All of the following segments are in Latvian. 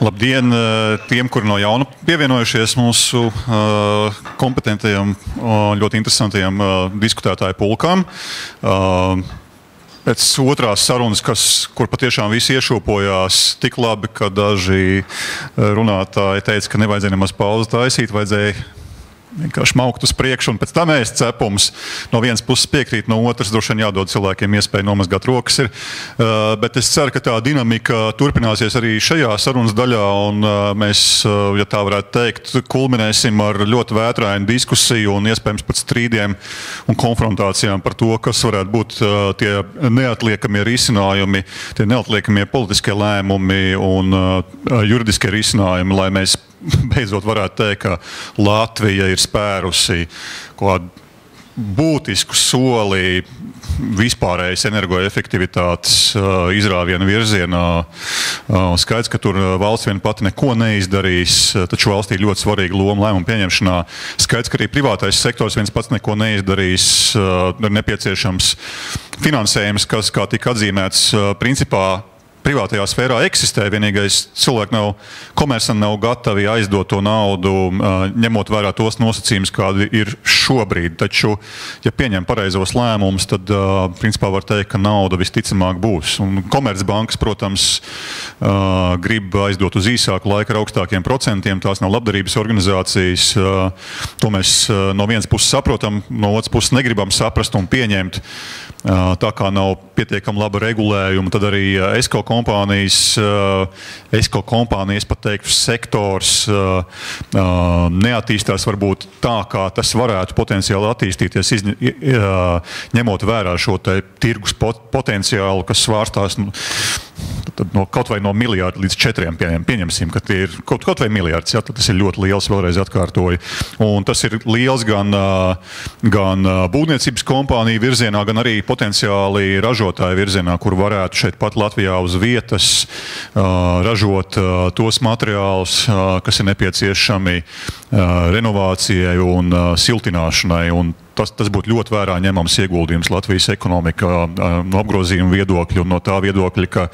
Labdien tiem, kuri no jauna pievienojušies mūsu kompetentajam, ļoti interesantajam diskutētāju pulkam. Pēc otrās sarunas, kur patiešām visi iešūpojās tik labi, ka daži runātāji teica, ka nevajadzēja nemaz pauzi taisīt, vajadzēja vienkārši maukt uz priekšu un pēc tam ēst cepums. No vienas puses piekrīt, no otras droši vien jādod cilvēkiem iespēju nomazgāt rokas. Bet es ceru, ka tā dinamika turpināsies arī šajā sarunas daļā un mēs, ja tā varētu teikt, kulminēsim ar ļoti vētrainu diskusiju un iespējams pat strīdiem un konfrontācijām par to, kas varētu būt tie neatliekamie risinājumi, tie neatliekamie politiskie lēmumi un juridiskie risinājumi, lai mēs beidzot varētu teikt, ka Latvija ir spērusi kādu būtisku soli vispārējas energoefektivitātes izrāvienu virzienā. Skaidrs, ka tur valsts vien pati neko neizdarīs, taču valstī ir ļoti svarīga loma lēmumu pieņemšanā. Skaidrs, ka arī privātais sektors viens pats neko neizdarīs, ir nepieciešams finansējums, kas, kā tika atzīmēts, principā privātajā sfērā eksistē, vienīgais cilvēki komersanti nav gatavi aizdot to naudu, ņemot vērā tos nosacījumus, kādi ir šobrīd. Taču, ja pieņem pareizos lēmumus, tad principā var teikt, ka nauda visticamāk būs. Un Komercbankas, protams, grib aizdot uz īsāku laiku ar augstākiem procentiem, tās nav labdarības organizācijas. To mēs no vienas puses saprotam, no otras puses negribam saprast un pieņemt. Tā kā nav pietiekami laba regulējuma, tad arī ESCO kompānijas, pat teiktu, sektors neattīstās varbūt tā, kā tas varētu potenciāli attīstīties, ņemot vērā šo tirgus potenciālu, kas svārstās kaut vai no miljārda līdz 4 pieņemsim, ka tie ir kaut vai miljards, ja, tad tas ir ļoti liels, vēlreiz atkārtoju. Un tas ir liels gan būvniecības kompāniju virzienā, gan arī potenciāli ražotāju virzienā, kur varētu šeit pat Latvijā uz vietas ražot tos materiālus, kas ir nepieciešami renovācijai un siltināšanai. Un tas būtu ļoti vērā ņemams ieguldījums Latvijas ekonomikā no apgrozījuma viedokļa un no tā viedokļa, ka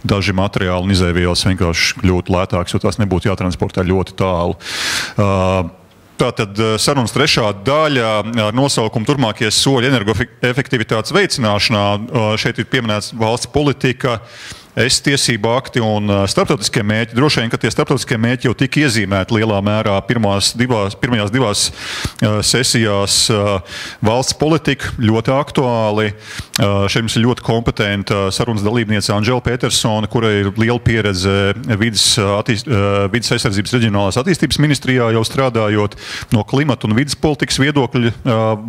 daži materiāli un izēvielas vienkārši kļūtu lētāks, jo tās nebūtu jātransportē ļoti tālu. Tātad sarunas trešā daļa ar nosaukumu turpmākie soļi energoefektivitātes veicināšanā. Šeit ir pieminēts valsts politika, tiesību akti un starptautiskie mērķi. Droši vien, ka tie starptautiskie mērķi jau tika iezīmēti lielā mērā pirmajās divās sesijās. Valsts politika ļoti aktuāli. Šeit mums ir ļoti kompetenta sarunas dalībniece Andžela Petersone, kurai ir liela pieredze vides aizsardzības reģionālās attīstības ministrijā jau strādājot. No klimata un vides politikas viedokļa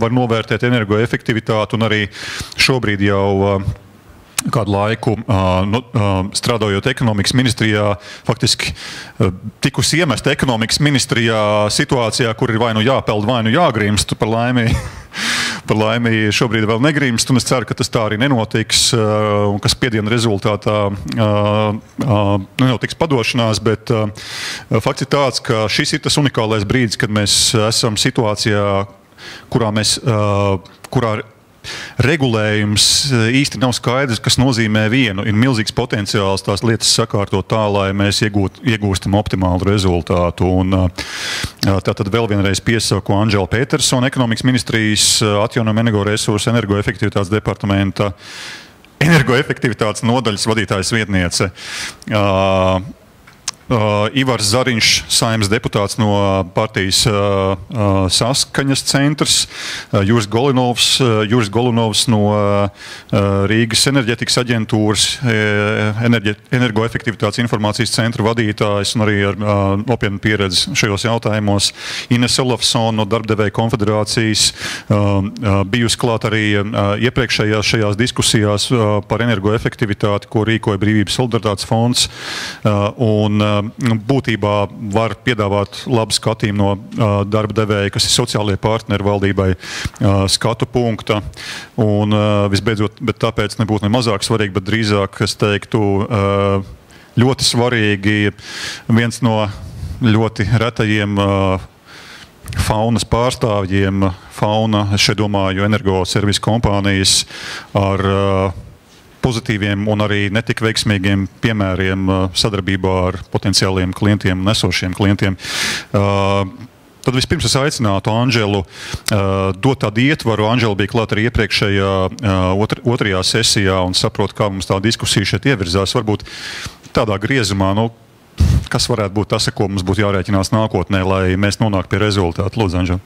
var novērtēt energoefektivitāti un arī šobrīd jau kādu laiku strādājot ekonomikas ministrijā, faktiski tikusi iemesta ekonomikas ministrijā situācijā, kur ir vai nu jāpeld, vai nu jāgrimst. Par laimi šobrīd vēl negrimst, un es ceru, ka tas tā arī nenotiks, un ka spiediena rezultātā nenotiks padošanās, bet fakts ir tāds, ka šis ir tas unikālais brīdis, kad mēs esam situācijā, kurā regulējums īsti nav skaidrs, kas nozīmē vienu. Ir milzīgs potenciāls tās lietas sakārtot tā, lai mēs iegūstam optimālu rezultātu. Un, tātad vēl vienreiz piesaku Andžela Petersone, ekonomikas ministrijas atjaunojuma energoresursu energoefektivitātes departamenta energoefektivitātes nodaļas vadītājas vietniece. Ivars Zariņš, Saeimas deputāts no partijas Saskaņas centrs, Juris Golunovs no Rīgas enerģetikas aģentūras, energoefektivitātes informācijas centra vadītājs un arī ar nopietnu pieredzi šajos jautājumos, Ines Olafsone no Darbdevēja konfederācijas, bijusi klāt arī iepriekšējās šajās diskusijās par energoefektivitāti, ko rīkoja Brīvības solidaritātes fonds, un būtībā var piedāvāt labu skatījumu no darba devēja, kas ir sociālie partneri valdībai skatu punkta. Un visbeidzot, bet tāpēc nebūtu ne mazāk svarīgi, bet drīzāk, es teiktu, ļoti svarīgi viens no ļoti retajiem faunas pārstāvjiem. Fauna, es šeit domāju, energoservisu kompānijas ar pozitīviem un arī netik veiksmīgiem piemēriem sadarbībā ar potenciāliem klientiem un esošiem klientiem. Tad vispirms es aicinātu Andželu dot tādu ietvaru. Andžela bija klāt arī iepriekšējā otrajā sesijā un saprot, kā mums tā diskusija šeit ievirzās. Varbūt tādā griezumā, kas varētu būt tas, ar ko mums būtu jārēķinās nākotnē, lai mēs nonāktu pie rezultātu. Lūdzu, Andžela.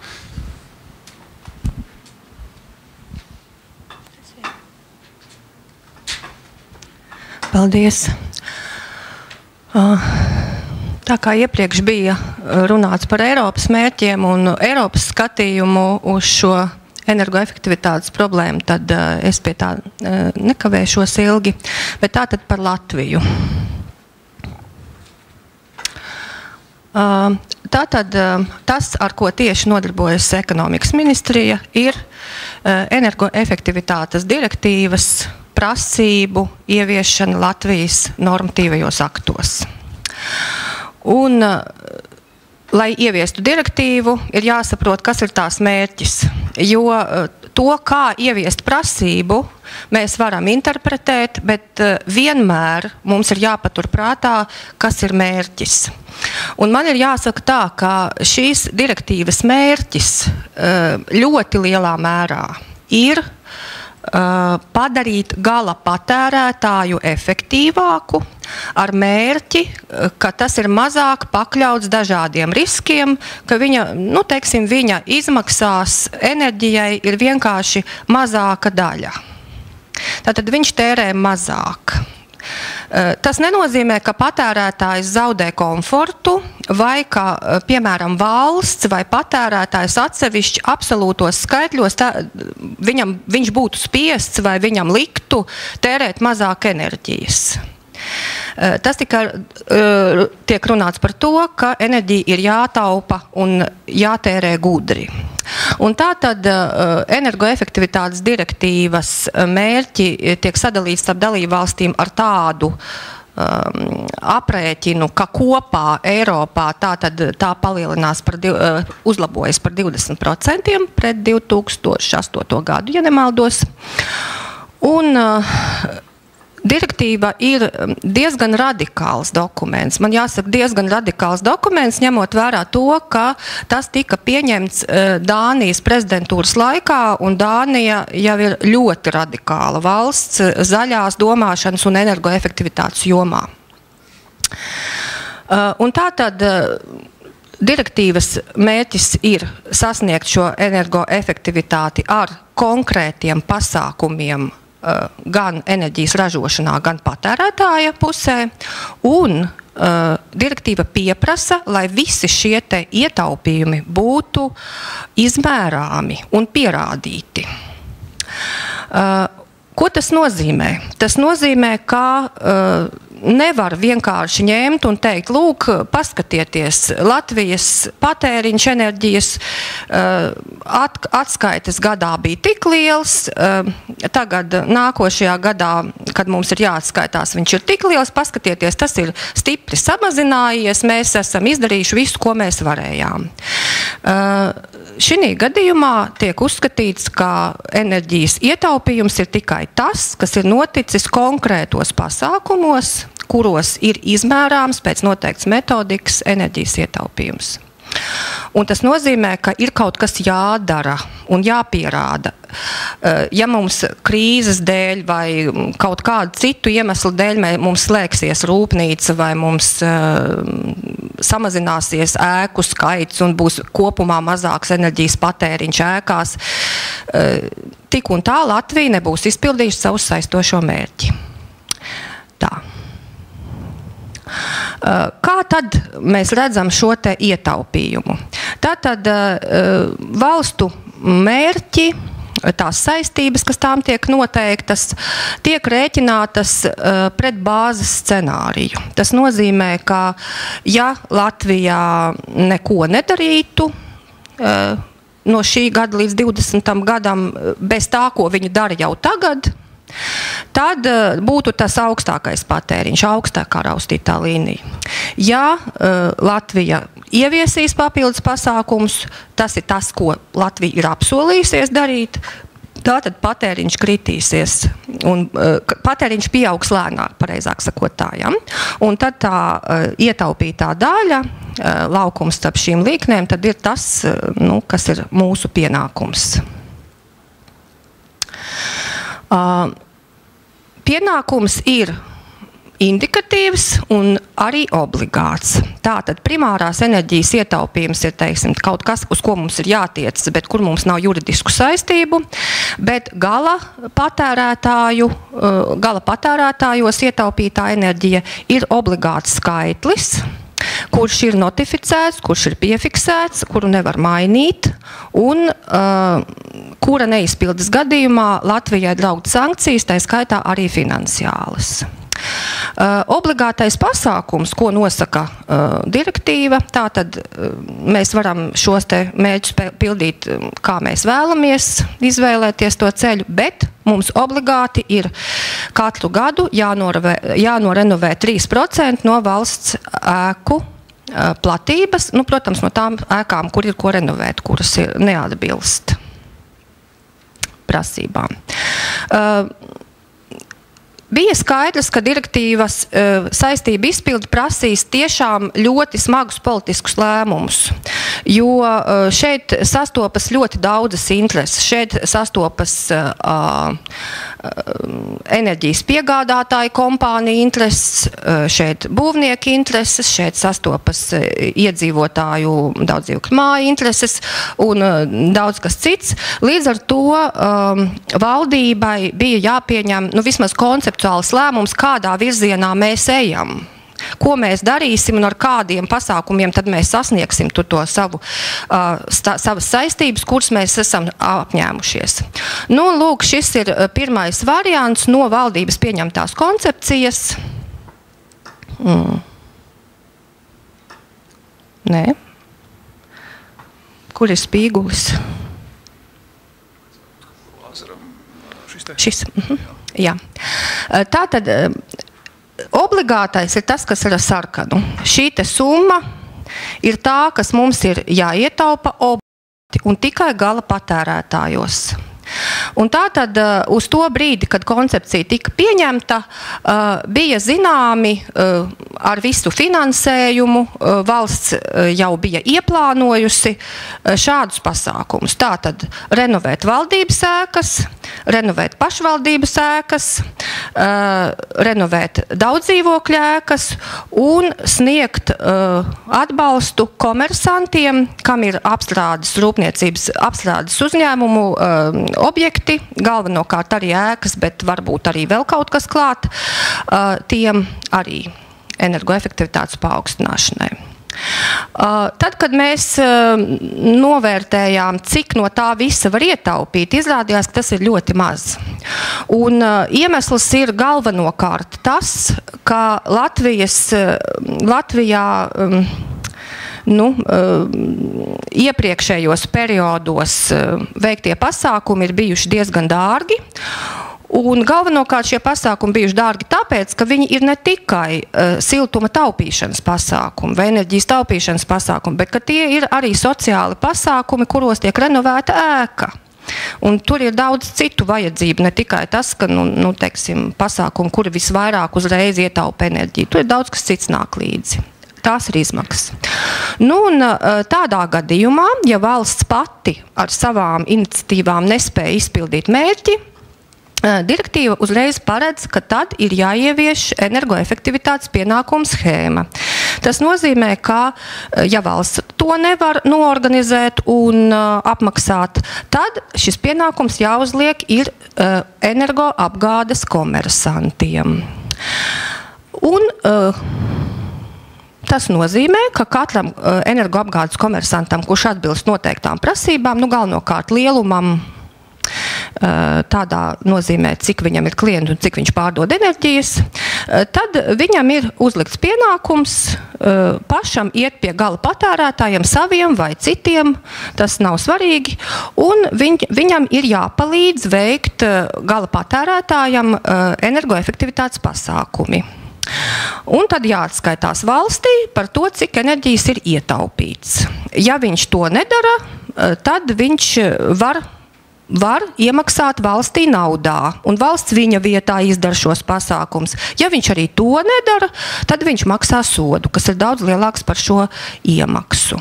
Paldies. Tā kā iepriekš bija runāts par Eiropas mērķiem un Eiropas skatījumu uz šo energoefektivitātes problēmu, tad es pie tā nekavēšos ilgi, bet tātad par Latviju. Tātad tas, ar ko tieši nodarbojas ekonomikas ministrija, ir energoefektivitātes direktīvas prasību ieviešana Latvijas normatīvajos aktos. Un, lai ieviestu direktīvu, ir jāsaprot, kas ir tās mērķis, jo to, kā ieviest prasību, mēs varam interpretēt, bet vienmēr mums ir jāpatur prātā, kas ir mērķis. Un man ir jāsaka tā, ka šīs direktīvas mērķis ļoti lielā mērā ir padarīt gala patērētāju efektīvāku ar mērķi, ka tas ir mazāk pakļauts dažādiem riskiem, ka viņa izmaksās enerģijai ir vienkārši mazāka daļa. Tātad viņš tērē mazāk. Tas nenozīmē, ka patērētājs zaudē komfortu vai ka, piemēram, valsts vai patērētājs atsevišķi absolūtos skaitļos, viņš būtu spiests vai viņam liktu tērēt mazāk enerģijas. Tas tiek runāts par to, ka enerģija ir jātaupa un jātērē gudri. Un tātad energoefektivitātes direktīvas mērķi tiek sadalīts starp dalībvalstīm ar tādu aprēķinu, ka kopā Eiropā tā palielinās uzlabojas par 20% pret 2008. gadu, ja nemaldos. Un direktīva ir diezgan radikāls dokuments. Man jāsaka, diezgan radikāls dokuments, ņemot vērā to, ka tas tika pieņemts Dānijas prezidentūras laikā, un Dānija jau ir ļoti radikāla valsts zaļās domāšanas un energoefektivitātes jomā. Un tātad direktīvas mērķis ir sasniegt šo energoefektivitāti ar konkrētiem pasākumiem gan enerģijas ražošanā, gan patērētāja pusē, un direktīva pieprasa, lai visi šie te ietaupījumi būtu izmērāmi un pierādīti. Ko tas nozīmē? Tas nozīmē, ka nevar vienkārši ņemt un teikt, lūk, paskatieties, Latvijas patēriņš enerģijas atskaites gadā bija tik liels, tagad nākošajā gadā, kad mums ir jāatskaitās, viņš ir tik liels, paskatieties, tas ir stipri samazinājies, mēs esam izdarījuši visu, ko mēs varējām. Šī gadījumā tiek uzskatīts, ka enerģijas ietaupījums ir tikai tas, kas ir noticis konkrētos pasākumos, kuros ir izmērāms pēc noteikts metodikas enerģijas ietaupījums. Un tas nozīmē, ka ir kaut kas jādara un jāpierāda. Ja mums krīzes dēļ vai kaut kādu citu iemeslu dēļ mums slēgsies rūpnīca vai mums samazināsies ēku skaits un būs kopumā mazāks enerģijas patēriņš ēkās, tik un tā Latvija nebūs izpildījusi savu saistošo mērķi. Tā. Kā tad mēs redzam šo te ietaupījumu? Tātad valstu mērķi, tās saistības, kas tām tiek noteiktas, tiek rēķinātas pret bāzes scenāriju. Tas nozīmē, ka ja Latvijā neko nedarītu no šī gada līdz 20. gadam bez tā, ko viņi dara jau tagad, tad būtu tas augstākais patēriņš, augstākā raustītā līnija. Ja Latvija ieviesīs papildus pasākumus, tas ir tas, ko Latvija ir apsolījusies darīt, Tātad patēriņš kritīsies, un patēriņš pieaugs lēnāk, pareizāk sakot tā, ja? Un tad tā ietaupītā daļa, laukums starp šīm līknēm, tad ir tas, kas ir mūsu pienākums. Pienākums ir indikatīvs un arī obligāts. Tātad primārās enerģijas ietaupījums ir, teiksim, kaut kas, uz ko mums ir jātiecas, bet kur mums nav juridisku saistību, bet gala patērētājos ietaupītā enerģija ir obligāts skaitlis, kurš ir notificēts, kurš ir piefiksēts, kuru nevar mainīt, un kura neizpildes gadījumā Latvijai draud sankcijas, tā skaitā arī finansiālas. Obligātais pasākums, ko nosaka direktīva, tātad mēs varam šos te mērķus pildīt, kā mēs vēlamies, izvēlēties to ceļu, bet mums obligāti ir katru gadu jānorenovē 3% no valsts ēku platības, protams, no tām ēkām, kur ir ko renovēt, kuras neatbilst prasībām. Bija skaidrs, ka direktīvas saistība izpildi prasīs tiešām ļoti smagus politiskus lēmumus, jo šeit sastopas ļoti daudzas intereses. Šeit sastopas enerģijas piegādātāju kompāniju intereses, šeit būvnieku intereses, šeit sastopas iedzīvotāju daudzdzīvokļu māju intereses un daudz kas cits. Līdz ar to valdībai bija jāpieņem vismaz konceptuāls lēmums, kādā virzienā mēs ejam. Ko mēs darīsim un ar kādiem pasākumiem tad mēs sasniegsim to savas saistības, kuras mēs esam apņēmušies. Lūk, šis ir pirmais variants no valdības pieņemtās koncepcijas. Nē. Kur ir spīgulis? Šis. Jā. Tātad obligātais ir tas, kas ir ar sarkanu. Šī te summa ir tā, kas mums ir jāietaupa obligāti un tikai gala patērētājos. Un tātad uz to brīdi, kad koncepcija tika pieņemta, bija zināmi ar visu finansējumu, valsts jau bija ieplānojusi šādus pasākumus. Tātad renovēt valdības ēkas, renovēt pašvaldības ēkas, renovēt daudzdzīvokļu ēkas un sniegt atbalstu komersantiem, kam ir rūpniecības apstrādes uzņēmumu objekti, galvenokārt arī ēkas, bet varbūt arī vēl kaut kas klāt, tiem arī energoefektivitātes paaugstināšanai. Tad, kad mēs novērtējām, cik no tā visa var ietaupīt, izrādījās, ka tas ir ļoti maz. Un iemesls ir galvenokārt tas, ka Latvijā iepriekšējos periodos veiktie pasākumi ir bijuši diezgan dārgi. Un galvenokārt šie pasākumi bijuši dārgi tāpēc, ka viņi ir ne tikai siltuma taupīšanas pasākumi vai enerģijas taupīšanas pasākumi, bet ka tie ir arī sociāli pasākumi, kuros tiek renovēta ēka. Un tur ir daudz citu vajadzību, ne tikai tas, ka, teiksim, pasākumi, kuri visvairāk uzreiz ietaupa enerģiju. Tur ir daudz kas cits nāk līdzi. Tās ir izmaksas. Un tādā gadījumā, ja valsts pati ar savām iniciatīvām nespēja izpildīt mērķi, direktīva uzreiz paredz, ka tad ir jāievieš energoefektivitātes pienākumu schēma. Tas nozīmē, ka, ja valsts to nevar noorganizēt un apmaksāt, tad šis pienākums jāuzliek ir energoapgādes komersantiem. Un tas nozīmē, ka katram energoapgādes komersantam, kurš atbilst noteiktām prasībām, galvenokārt lielumam, tādā nozīmē, cik viņam ir klienti un cik viņš pārdod enerģijas, tad viņam ir uzlikts pienākums pašam iet pie gala patērētājiem, saviem vai citiem, tas nav svarīgi, un viņam ir jāpalīdz veikt gala patērētājam energoefektivitātes pasākumi. Un tad jāatskaitās valstī par to, cik enerģijas ir ietaupīts. Ja viņš to nedara, tad viņš var var iemaksāt valstī naudā, un valsts viņa vietā izdara šos pasākums. Ja viņš arī to nedara, tad viņš maksā sodu, kas ir daudz lielāks par šo iemaksu.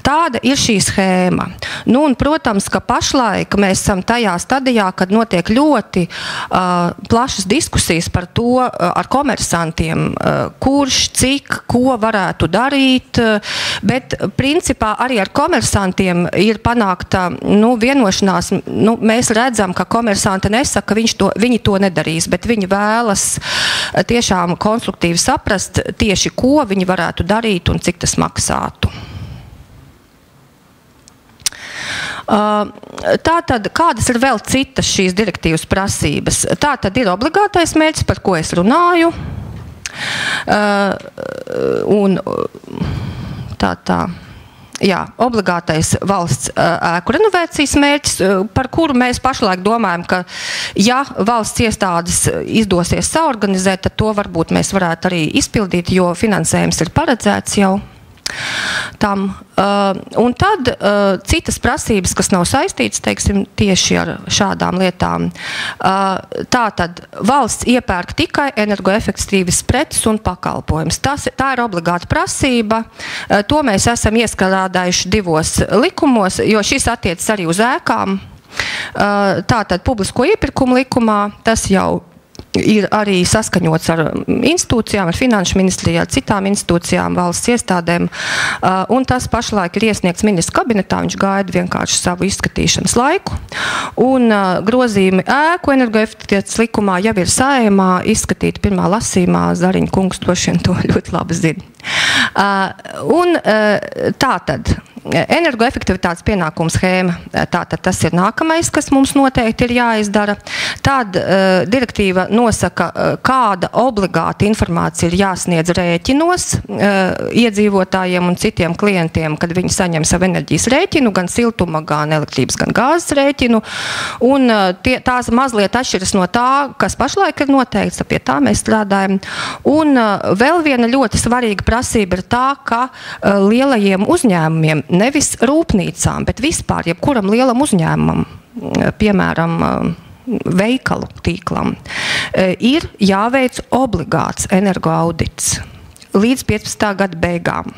Tāda ir šī schēma. Nu, un, protams, ka pašlaik mēs esam tajā stadijā, kad notiek ļoti plašas diskusijas par to ar komersantiem, kurš, cik, ko varētu darīt, bet principā arī ar komersantiem ir panākta vienošanās. Mēs redzam, ka komersanti nesaka, ka viņi to nedarīs, bet viņi vēlas tiešām konstruktīvi saprast tieši, ko viņi varētu darīt un cik tas maksātu. Tātad, kādas ir vēl citas šīs direktīvas prasības? Tātad ir obligātais mērķis, par ko es runāju. Jā, obligātais valsts ēku renovēcijas mērķis, par kuru mēs pašlaik domājam, ka ja valsts iestādes izdosies saorganizēt, tad to varbūt mēs varētu arī izpildīt, jo finansējums ir paredzēts jau tam. Un tad citas prasības, kas nav saistītas, teiksim, tieši ar šādām lietām. Tātad valsts iepērk tikai energoefektīvas preces un pakalpojumus. Tā ir obligāta prasība. To mēs esam ieskrādājuši 2 likumos, jo šis attiecas arī uz ēkām. Tātad publisko iepirkumu likumā tas jau ir arī saskaņots ar institūcijām, ar Finanšu ministriju, ar citām institūcijām, valsts iestādēm, un tas pašlaik ir iesniegts ministra kabinetā, viņš gaida vienkārši savu izskatīšanas laiku, un grozījumi ēku energoefektivitātes likumā jau ir Saeimā izskatīti pirmā lasījumā, Zariņa kungs droši vien to ļoti labi zina. Un tātad energoefektivitātes pienākumu schēma, tātad tas ir nākamais, kas mums noteikti ir jāizdara. Tad direktīva nosaka, kāda obligāta informācija ir jāsniedz rēķinos iedzīvotājiem un citiem klientiem, kad viņi saņem savu enerģijas rēķinu, gan siltuma, gan elektrības, gan gāzes rēķinu. Un tās mazliet atšķiras no tā, kas pašlaik ir noteikts, pie tā mēs strādājam. Un vēl viena ļoti svarīga prasība ir tā, ka lielajiem uzņēmumiem, nevis rūpnīcām, bet vispār jebkuram lielam uzņēmumam, piemēram, veikalu tīklam, ir jāveic obligāts energoaudits līdz 15. gada beigām.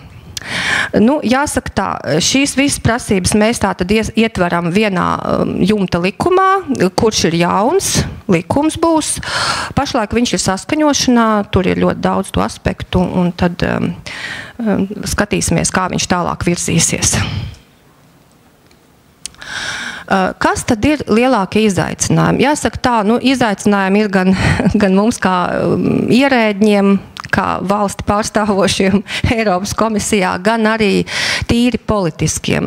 Jāsaka tā, šīs visas prasības mēs tātad ietveram vienā jumta likumā, kurš ir jauns likums būs. Pašlaik viņš ir saskaņošanā, tur ir ļoti daudz to aspektu, un tad skatīsimies, kā viņš tālāk virzīsies. Kas tad ir lielākie izaicinājumi? Jāsaka tā, izaicinājumi ir gan mums kā ierēdņiem, kā valsti pārstāvošiem Eiropas komisijā, gan arī tīri politiķiem,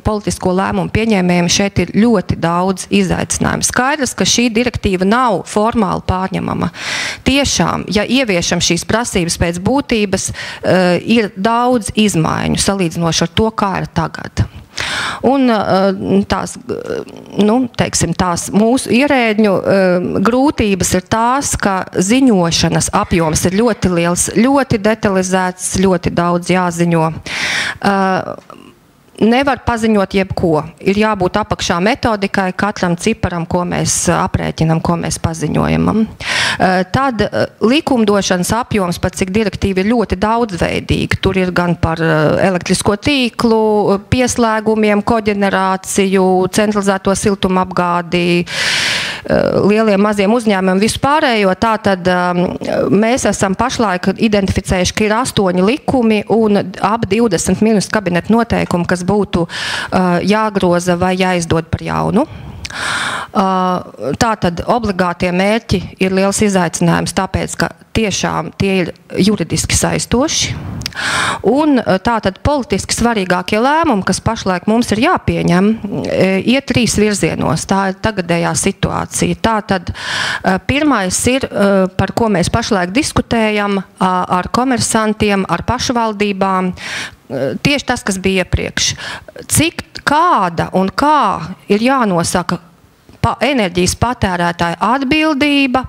politisko lēmumu pieņēmējiem. Šeit ir ļoti daudz izaicinājumu. Skaidrs, ka šī direktīva nav formāli pārņemama. Tiešām, ja ieviešam šīs prasības pēc būtības, ir daudz izmaiņu salīdzinoši ar to, kā ir tagad. Un tās mūsu ierēdņu grūtības ir tās, ka ziņošanas apjoms ir ļoti liels, ļoti detalizēts, ļoti daudz jāziņo. Nevar paziņot jebko. Ir jābūt apakšā metodikai, katram ciparam, ko mēs aprēķinam, ko mēs paziņojam. Tad likumdošanas apjoms, pat cik direktīva ir ļoti daudzveidīga. Tur ir gan par elektrisko tīklu, pieslēgumiem, koģenerāciju, centralizēto siltumapgādi, lieliem maziem uzņēmumiem vispārējo. Tātad mēs esam pašlaik identificējuši, ka ir 8 likumi un ap 20 ministru kabineta noteikumi, kas būtu jāgroza vai jāizdod par jaunu. Tātad obligātie mērķi ir liels izaicinājums, tāpēc, ka tiešām tie ir juridiski saistoši. Un tātad politiski svarīgākie lēmumi, kas pašlaik mums ir jāpieņem, iet 3 virzienos. Tā ir tagadējā situācija. Tātad pirmais ir, par ko mēs pašlaik diskutējam ar komersantiem, ar pašvaldībām, tieši tas, kas bija iepriekš. Cik, kāda un kā ir jānosaka enerģijas patērētāja atbildība,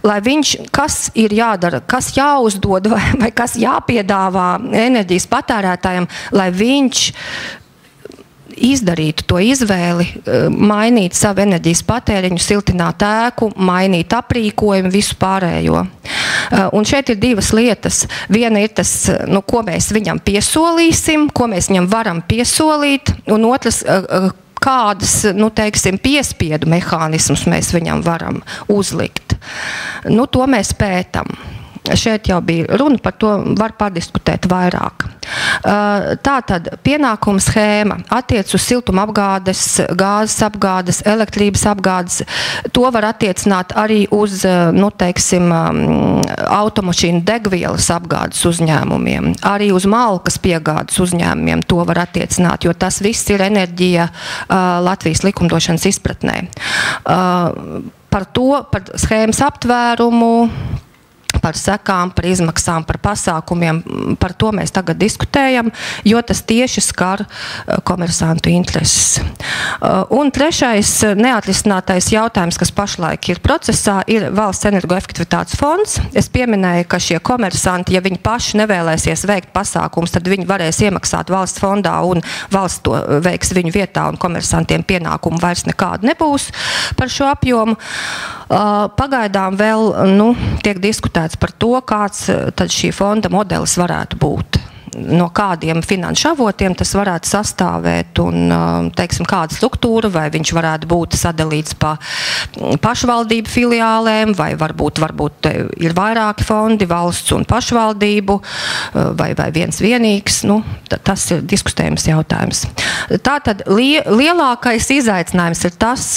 lai viņš, kas ir jādara, kas jāuzdod vai kas jāpiedāvā enerģijas patērētājiem, lai viņš izdarītu to izvēli, mainīt savu enerģijas patēriņu, siltināt ēku, mainīt aprīkojumu, visu pārējo. Un šeit ir divas lietas. Viena ir tas, ko mēs viņam piesolīsim, ko mēs viņam varam piesolīt, un otrs, kādas, teiksim, piespiedu mehānismus mēs viņam varam uzlikt. To mēs pētam. Šeit jau bija runa par to, var padiskutēt vairāk. Tātad pienākuma schēma attiec uz siltuma apgādes, gāzes apgādes, elektrības apgādes. To var attiecināt arī uz, teiksim, automašīnu degvielas apgādes uzņēmumiem. Arī uz malkas piegādes uzņēmumiem to var attiecināt, jo tas viss ir enerģija Latvijas likumdošanas izpratnē. Par schēmas aptvērumu, par sekām, par izmaksām, par pasākumiem, par to mēs tagad diskutējam, jo tas tieši skar komersantu intereses. Un trešais neatrisinātais jautājums, kas pašlaik ir procesā, ir valsts energoefektivitātes fonds. Es pieminēju, ka šie komersanti, ja viņi paši nevēlēsies veikt pasākums, tad viņi varēs iemaksāt valsts fondā un valsts to veiks viņu vietā un komersantiem pienākumu vairs nekādu nebūs par šo apjomu. Pagaidām vēl tiek diskutēts par to, kāds tad šī fonda modelis varētu būt. No kādiem finanšu avotiem tas varētu sastāvēt un, teiksim, kāda struktūra, vai viņš varētu būt sadalīts pa pašvaldību filiālēm, vai varbūt ir vairāki fondi, valsts un pašvaldību, vai viens vienīgs. Tas ir diskutējums jautājums. Tātad lielākais izaicinājums ir tas,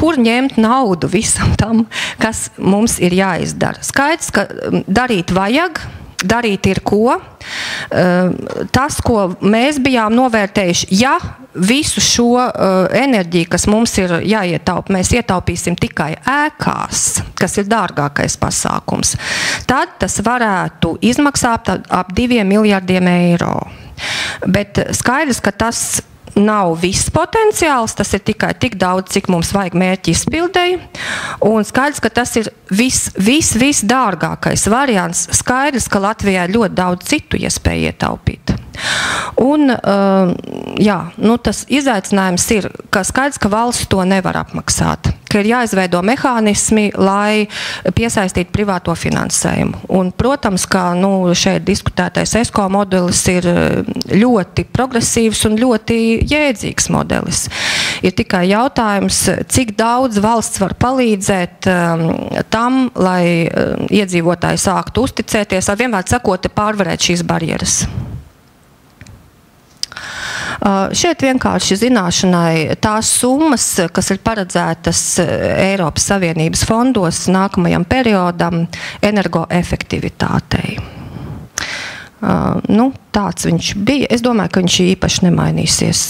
kur ņemt naudu visam tam, kas mums ir jāizdara. Skaidrs, ka darīt vajag, darīt ir ko. Tas, ko mēs bijām novērtējuši, ja visu šo enerģiju, kas mums ir jāietaupa, mēs ietaupīsim tikai ēkās, kas ir dārgākais pasākums, tad tas varētu izmaksāt ap 2 miljardiem eiro. Bet skaidrs, ka tas nav viss potenciāls, tas ir tikai tik daudz, cik mums vajag mērķi izpildēji. Un skaidrs, ka tas ir viss dārgākais variants. Skaidrs, ka Latvijā ļoti daudz citu iespēju ietaupīt. Un, tas izaicinājums ir, ka skaidrs, ka valsts to nevar apmaksāt, ka ir jāizveido mehānismi, lai piesaistītu privāto finansējumu. Un, protams, ka šeit diskutētais ESCO modelis ir ļoti progresīvs un ļoti jēdzīgs modelis. Ir tikai jautājums, cik daudz valsts var palīdzēt tam, lai iedzīvotāji sāktu uzticēties, vai vienmēr sakot, pārvarēt šīs barjeras. Šeit vienkārši zināšanai tās summas, kas ir paredzētas Eiropas Savienības fondos nākamajam periodam energoefektivitātei. Tāds viņš bija. Es domāju, ka viņš īpaši nemainīsies.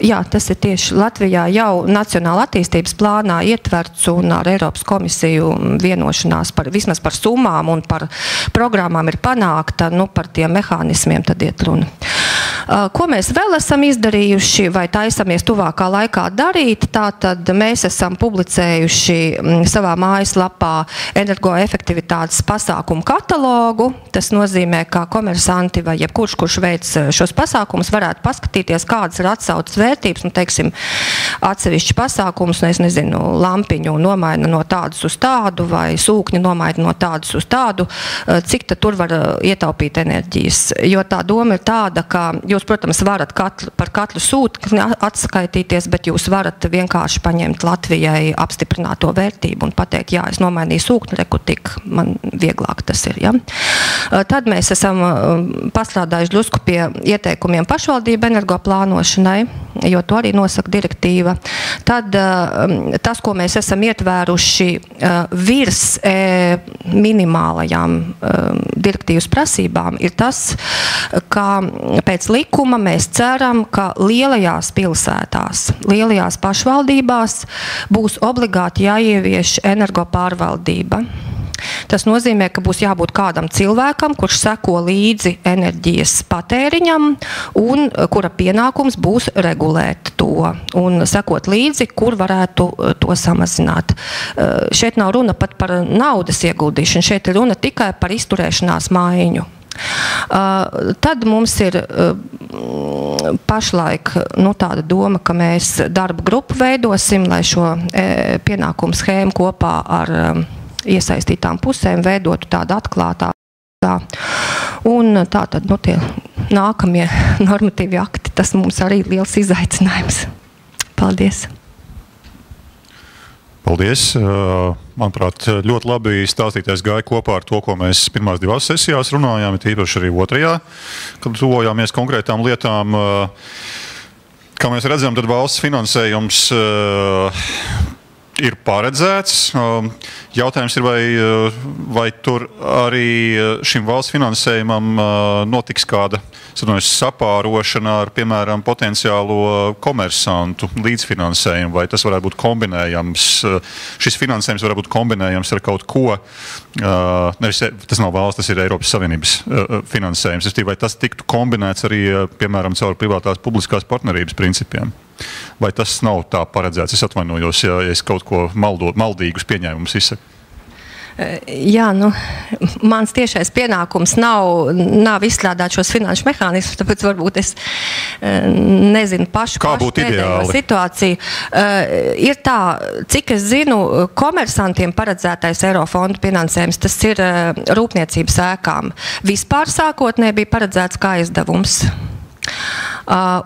Jā, tas ir tieši Latvijā jau Nacionāla attīstības plānā ietverts un ar Eiropas komisiju vienošanās vismaz par summām un par programmām ir panākta, par tiem mehānismiem tad iet runa. Ko mēs vēl esam izdarījuši vai taisamies tuvākā laikā darīt, tātad mēs esam publicējuši savā mājaslapā energoefektivitātes pasākumu katalogu. Tas nozīmē, ka komersanti vai jebkurš, kurš veic šos pasākumus, varētu paskatīties, kādas ir atsaucas vērtības, teiksim, atsevišķi pasākumus, es nezinu, lampiņu nomaina no tādas uz tādu vai sūkņu nomaina no tādas uz tādu, cik tad tur var ietaupīt enerģijas. Jo tā doma ir tāda, ka jūs, protams, varat par katru sūkni atskaitīties, bet jūs varat vienkārši paņemt Latvijai apstiprināto vērtību un pateikt, jā, es nomainīju sūkni, reku tik, man vieglāk tas ir. Ja? Tad mēs esam pastrādājuši drusku pie ieteikumiem pašvaldību energoplānošanai, jo to arī nosaka direktīva. Tad tas, ko mēs esam ietvēruši virs minimālajām direktīvas prasībām, ir tas, ka pēc likuma mēs ceram, ka lielajās pilsētās, lielajās pašvaldībās būs obligāti jāievieš energopārvaldība. Tas nozīmē, ka būs jābūt kādam cilvēkam, kurš seko līdzi enerģijas patēriņam un kura pienākums būs regulēt to un sekot līdzi, kur varētu to samazināt. Šeit nav runa pat par naudas ieguldīšanu, šeit ir runa tikai par izturēšanās maiņu. Tad mums ir pašlaik tāda doma, ka mēs darba grupu veidosim, lai šo pienākumu schēmu kopā ar iesaistītām pusēm veidotu tādu atklātā. Un tātad tie nākamie normatīvi akti, tas mums arī liels izaicinājums. Paldies! Paldies! Manuprāt, ļoti labi stāstīties gāja kopā ar to, ko mēs pirmās 2 sesijās runājām, tīpaši arī 2. kad tuvojāmies konkrētām lietām. Kā mēs redzam, tad valsts finansējums ir paredzēts. Jautājums ir, vai tur arī šim valsts finansējumam notiks kāda sapārošana ar, piemēram, potenciālo komersantu līdzfinansējumu, vai tas varētu būt kombinējams, šis finansējums varētu būt kombinējams ar kaut ko, tas nav valsts, tas ir Eiropas Savienības finansējums, vai tas tiktu kombinēts arī, piemēram, caur privātās publiskās partnerības principiem. Vai tas nav tā paredzēts? Es atvainojos, ja es kaut ko maldīgus pieņēmumus izsaku. Jā, mans tiešais pienākums nav izstrādāt šos finanšu mehānismus, tāpēc varbūt es nezinu pašu pēdējo situāciju. Ir tā, cik es zinu, komersantiem paredzētais Eirofondu finansējums, tas ir rūpniecības ēkām. Vispār sākotnēji bija paredzēts kā aizdevums.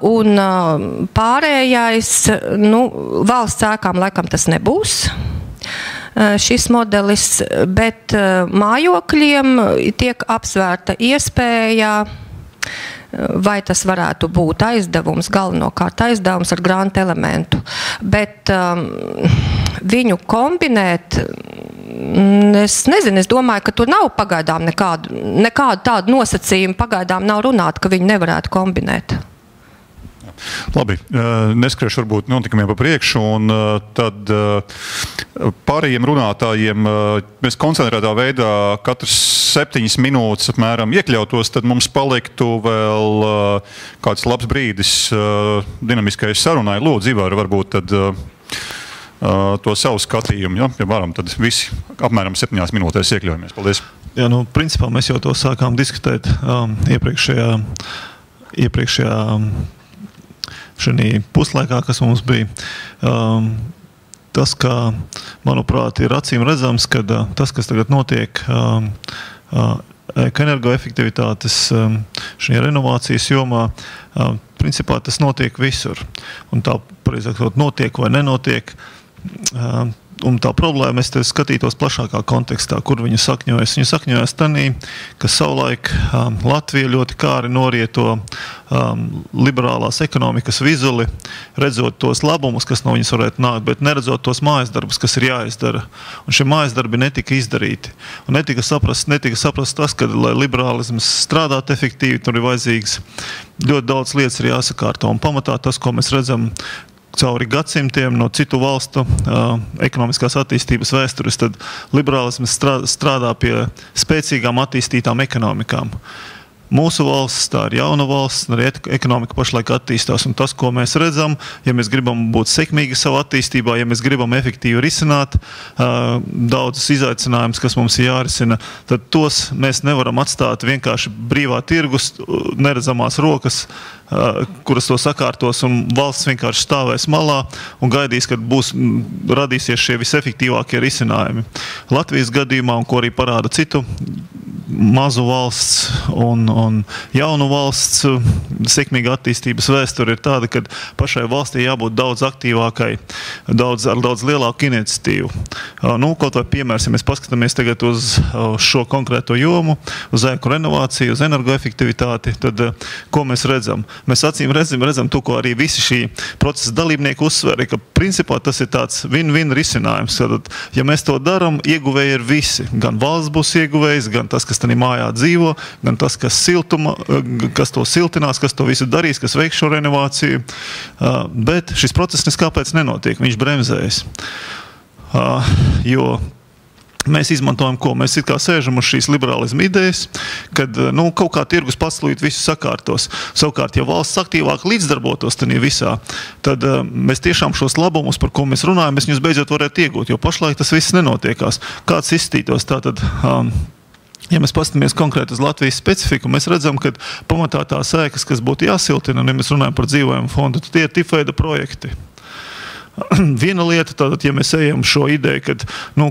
Un pārējais, valsts ēkām laikam tas nebūs. Šis modelis, bet mājokļiem tiek apsvērta iespēja, vai tas varētu būt aizdevums, galvenokārt aizdevums ar grantu elementu. Bet viņu kombinēt, es nezinu, es domāju, ka tur nav pagaidām nekādu tādu nosacījumu, pagaidām nav runāt, ka viņi nevarētu kombinēt. Labi, neskriešu varbūt notikumiem pa priekšu, un tad pārējiem runātājiem mēs koncentrētā veidā katrs 7 minūtes apmēram iekļautos, tad mums paliktu vēl kāds labs brīdis dinamiskai sarunai. Lūdzu, Ivar, varbūt tad to savu skatījumu, ja varam, tad visi apmēram 7 minūtēs iekļaujamies. Paldies. Jā, principā mēs jau to sākām diskutēt iepriekšējā šajā puslaikā, kas mums bija. Tas, ka, manuprāt, ir acīm redzams, ka tas, kas tagad notiek energoefektivitātes šajā renovācijas jomā, principā tas notiek visur. Un tā, pareizāk sakot, notiek vai nenotiek. Un tā problēma, es te skatītos plašākā kontekstā, kur viņa sakņojas. Viņa sakņojas tanī, ka savulaik Latvija ļoti kāri norieto liberālās ekonomikas vizuli, redzot tos labumus, kas no viņas varētu nākt, bet neredzot tos mājasdarbus, kas ir jāizdara. Un šie mājasdarbi netika izdarīti. Un netika saprast tas, ka, lai liberālisms strādāt efektīvi, tur ir vajadzīgs ļoti daudz lietas ir jāsakārto. Un pamatā tas, ko mēs redzam cauri gadsimtiem no citu valstu ekonomiskās attīstības vēstures, tad liberālisms strādā pie spēcīgām attīstītām ekonomikām. Mūsu valsts, tā ir jauna valsts, arī ekonomika pašlaik attīstās, un tas, ko mēs redzam, ja mēs gribam būt sekmīgi savā attīstībā, ja mēs gribam efektīvi risināt daudzas izaicinājumus, kas mums ir jārisina, tad tos mēs nevaram atstāt vienkārši brīvā tirgus, neredzamās rokas, kuras to sakārtos, un valsts vienkārši stāvēs malā un gaidīs, kad radīsies šie visefektīvākie risinājumi. Latvijas gadījumā, un ko arī parāda citu mazu valsts un jaunu valsts sekmīga attīstības vēsture ir tāda, ka pašai valstī jābūt daudz aktīvākai, ar daudz lielāku iniciatīvu. Kaut vai piemērs, ja mēs paskatāmies tagad uz šo konkrēto jomu, uz ēku renovāciju, uz energoefektivitāti, tad ko mēs redzam? Mēs acīm redzam to, ko arī visi šī procesa dalībnieki uzsver, ka principā tas ir tāds win-win risinājums. Tad, ja mēs to daram, ieguvēji ir visi. Gan valsts būs ieguvējs, gan tas, kas tajā mājā dzīvo, gan tas, kas to siltinās, kas to visu darīs, kas veiks šo renovāciju. Bet šis process neskāpēc nenotiek, viņš bremzējas. Jo mēs izmantojam ko? Mēs it kā sēžam uz šīs liberālisma idejas, kad kaut kā tirgus paslūīt visu sakārtos. Savukārt, ja valsts aktīvāk līdzdarbotos tajā visā, tad mēs tiešām šos labumus, par ko mēs runājam, mēs viņus beidzot varētu iegūt, jo pašlaik tas viss nenotiekās. Kāds izstītos tātad Ja mēs paskatāmies konkrēti uz Latvijas specifiku, mēs redzam, ka pamatā tās ēkas, kas būtu jāsiltina, un ja mēs runājam par dzīvojumu fondu, tad tie ir tipveida projekti. Viena lieta, tātad, ja mēs ejam šo ideju, kad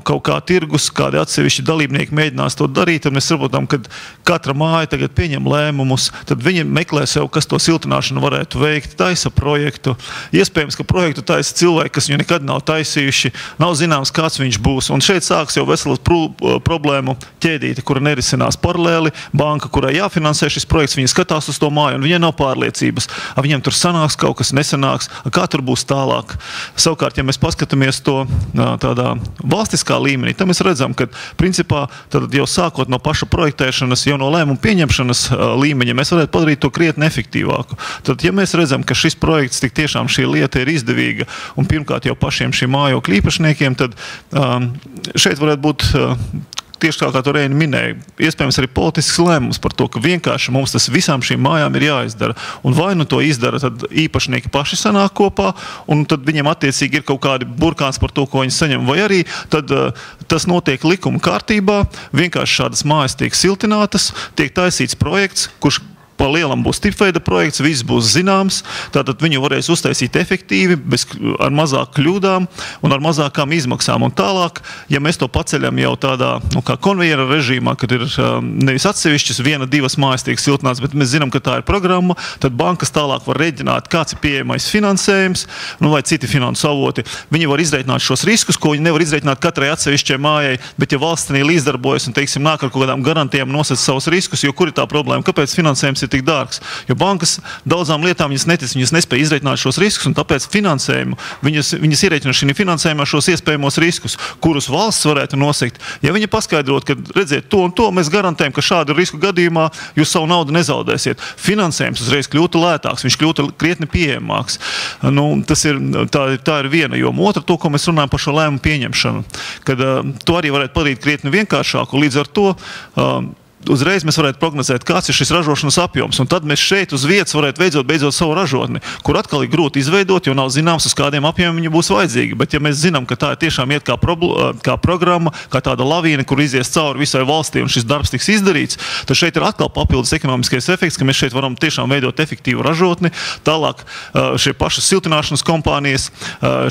kaut kā tirgus, kādi atsevišķi dalībnieki mēģinās to darīt, tad mēs saprotam, ka katra māja tagad pieņem lēmumus, tad viņi meklē sev, kas to siltināšanu varētu veikt, taisa projektu. Iespējams, ka projektu taisa cilvēki, kas viņu nekad nav taisījuši, nav zināms, kāds viņš būs. Un šeit sāks jau veselas problēmu ķēdīte, kura nerisinās paralēli. Banka, kurai jāfinansē šis projekts, viņa skatās uz to māju, un viņai nav pārliecības. Viņiem tur sanāks kaut kas, nesanāks, kā tur būs tālāk. Savukārt, ja mēs paskatāmies to tādā valstiskā līmenī, tad mēs redzam, ka principā tad jau sākot no paša projektēšanas, jau no lēmumu pieņemšanas līmeņa, mēs varētu padarīt to krietni efektīvāku. Tad, ja mēs redzam, ka šis projekts tik tiešām šī lieta ir izdevīga un pirmkārt jau pašiem šiem mājokļu īpašniekiem, tad šeit varētu būt tieši tā, kā to Reini minēja, iespējams arī politisks lēmums par to, ka vienkārši mums tas visām šīm mājām ir jāizdara. Un vai nu to izdara, tad īpašnieki paši sanāk kopā, un tad viņiem attiecīgi ir kaut kādi burkāns par to, ko viņi saņem, vai arī tad tas notiek likuma kārtībā, vienkārši šādas mājas tiek siltinātas, tiek taisīts projekts, kurš pa lielam būs tipveida projekts, viss būs zināms, tātad viņu varēs uztaisīt efektīvi, ar mazāk kļūdām un ar mazākām izmaksām. Un tālāk, ja mēs to paceļam jau tādā, kā konvejera režīmā, kad ir nevis atsevišķas 1-2 mājas tiek siltināts, bet mēs zinām, ka tā ir programma, tad bankas tālāk var reģināt, kāds ir pieejamais finansējums, vai citi finansu avoti. Viņi var izreikināt šos riskus, ko viņi nevar izreikināt katrai atsevišķai mājai, bet ja valsts līdzdarbojas un, teiksim, nāk ar kaut kādām garantijām nosacīt savus riskus, jo kur ir tā problēma, kāpēc finansējums ir tik dārgs? Jo bankas daudzām lietām viņas netic, viņas nespēja izreikināt šos riskus, un tāpēc finansējumu, viņas ierēķina šī finansējumā šos iespējamos riskus, kurus valsts varētu nosegt. Ja viņi paskaidrot, ka redziet to un to, mēs garantējam, ka šādu risku gadījumā jūs savu naudu nezaudēsiet. Finansējums uzreiz kļūtu lētāks, viņš kļūtu krietni pieejamāks. Tā ir viena joma. Otra, to, ko mēs runājam par šo lēmumu pieņemšanu, kad to arī varētu padarīt krietni vienkāršāku, līdz ar to uzreiz mēs varētu prognozēt, kāds ir šis ražošanas apjoms, un tad mēs šeit uz vietas varētu beidzot savu ražotni, kur atkal ir grūti izveidot, jo nav zināms, uz kādiem apjomiem viņa būs vajadzīga. Bet ja mēs zinām, ka tā ir tiešām iet kā programma, kā tāda lavīna, kur izies cauri visai valstī, un šis darbs tiks izdarīts, tad šeit ir atkal papildus ekonomiskais efekts, ka mēs šeit varam tiešām veidot efektīvu ražotni. Tālāk šie pašas siltināšanas kompānijas,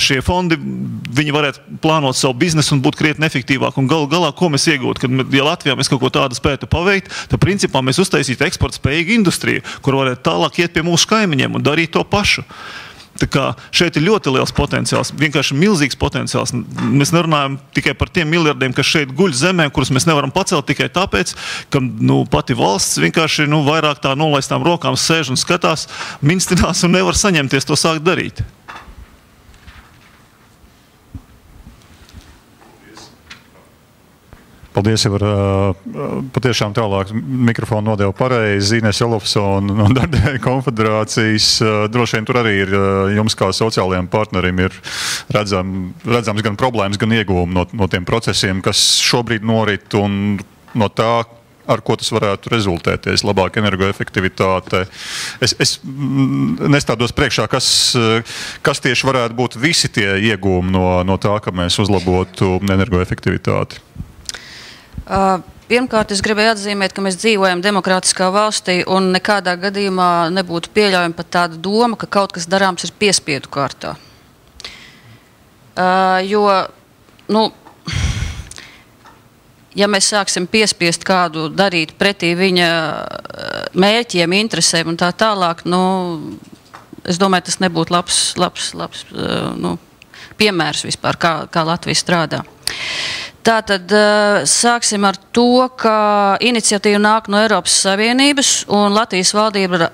šie fondi, viņi varētu plānot savu biznesu un būt krietni efektīvāk. Un galā, ko mēs iegūtu, kad ja Latvijā mēs kaut ko tādu spētu paveikt, tad principā mēs uztaisītu eksporta spējīgu industriju, kur varētu tālāk iet pie mūsu kaimiņiem un darīt to pašu. Tā kā šeit ir ļoti liels potenciāls, vienkārši milzīgs potenciāls. Mēs nerunājam tikai par tiem miljardiem, kas šeit guļ zemē, kurus mēs nevaram pacelt tikai tāpēc, ka pati valsts vienkārši vairāk tā nolaistām rokām sēž un skatās, minstinās un nevar saņemties to sākt darīt. Paldies, Ivar. Patiešām tālāk mikrofonu nodeva pareizi. Ines Olofsona no Darbdevēju konfederācijas. Droši vien tur arī ir jums kā sociālajiem partneriem ir redzams gan problēmas, gan ieguvumi no tiem procesiem, kas šobrīd norit un no tā, ar ko tas varētu rezultēties, labāka energoefektivitāte. Es nestādos priekšā, kas tieši varētu būt visi tie ieguvumi no tā, ka mēs uzlabotu energoefektivitāti. Pirmkārt, es gribēju atzīmēt, ka mēs dzīvojam demokrātiskā valstī un nekādā gadījumā nebūtu pieļaujama pat tāda doma, ka kaut kas darāms ir piespiedu kārtā. Ja mēs sāksim piespiest kādu darīt pretī viņa mērķiem, interesēm un tā tālāk, es domāju, tas nebūtu labs piemērs vispār, kā Latvija strādā. Tātad sāksim ar to, ka iniciatīva nāk no Eiropas Savienības un Latvijas valdība ir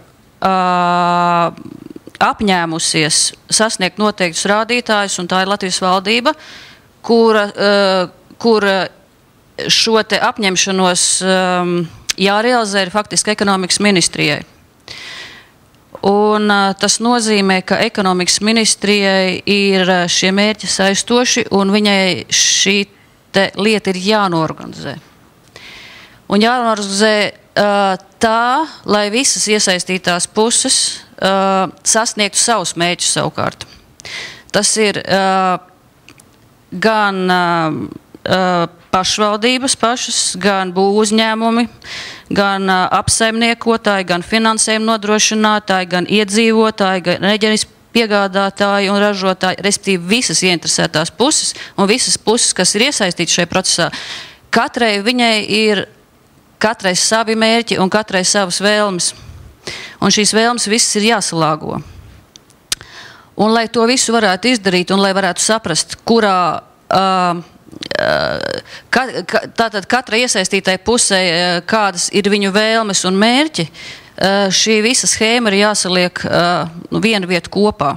apņēmusies sasniegt noteiktus rādītājus, un tā ir Latvijas valdība, kura šo te apņemšanos jārealizē ir faktiski ekonomikas ministrijai. Un tas nozīmē, ka ekonomikas ministrijai ir šie mērķi saistoši un viņai šī lieta ir jānorganizē. Un jānorganizē tā, lai visas iesaistītās puses sasniegtu savus mērķus savukārt. Tas ir gan pašvaldības pašas, gan būvuzņēmumi, gan apsaimniekotāji, gan finansējuma nodrošinātāji, gan iedzīvotāji, gan enerģijas piegādātāji un ražotāji, respektīvi visas ieinteresētās puses un visas puses, kas ir iesaistītas šajā procesā. Katrai viņai ir savi mērķi un katrai savas vēlmes. Un šīs vēlmes visas ir jāsalāgo. Un lai to visu varētu izdarīt un lai varētu saprast, kurā tātad katra iesaistītai pusē, kādas ir viņu vēlmes un mērķi, šī visa schēma ir jāsaliek vienu vietu kopā.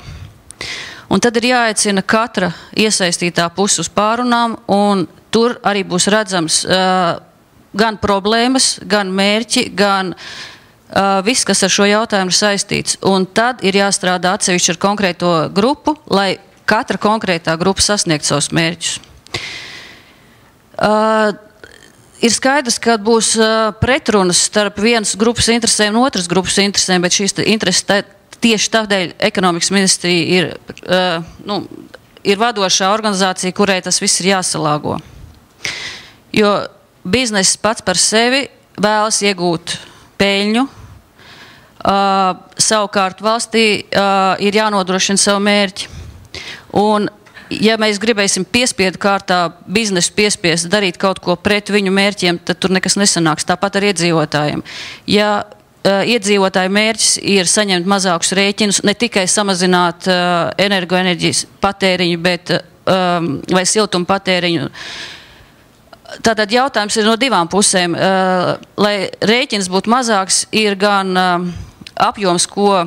Un tad ir jāaicina katra iesaistītā puse uz pārunām, un tur arī būs redzams gan problēmas, gan mērķi, gan viss, kas ar šo jautājumu ir saistīts. Un tad ir jāstrādā atsevišķi ar konkrēto grupu, lai katra konkrētā grupa sasniegtu savus mērķus. Ir skaidrs, ka būs pretrunas starp vienas grupas interesēm un otras grupas interesēm, bet šīs intereses tieši tādēļ ekonomikas ministrija ir vadošā organizācija, kurai tas viss ir jāsalāgo. Jo bizness pats par sevi vēlas iegūt peļņu, savukārt valstī ir jānodrošina savu mērķi. Un ja mēs gribēsim piespiedu kārtā biznesu piespiest darīt kaut ko pret viņu mērķiem, tad tur nekas nesanāks. Tāpat ar iedzīvotājiem. Ja iedzīvotāju mērķis ir saņemt mazākus rēķinus, ne tikai samazināt energoenerģijas patēriņu, bet vai siltumu patēriņu. Tātad jautājums ir no divām pusēm. Lai rēķins būtu mazāks, ir gan apjoms, ko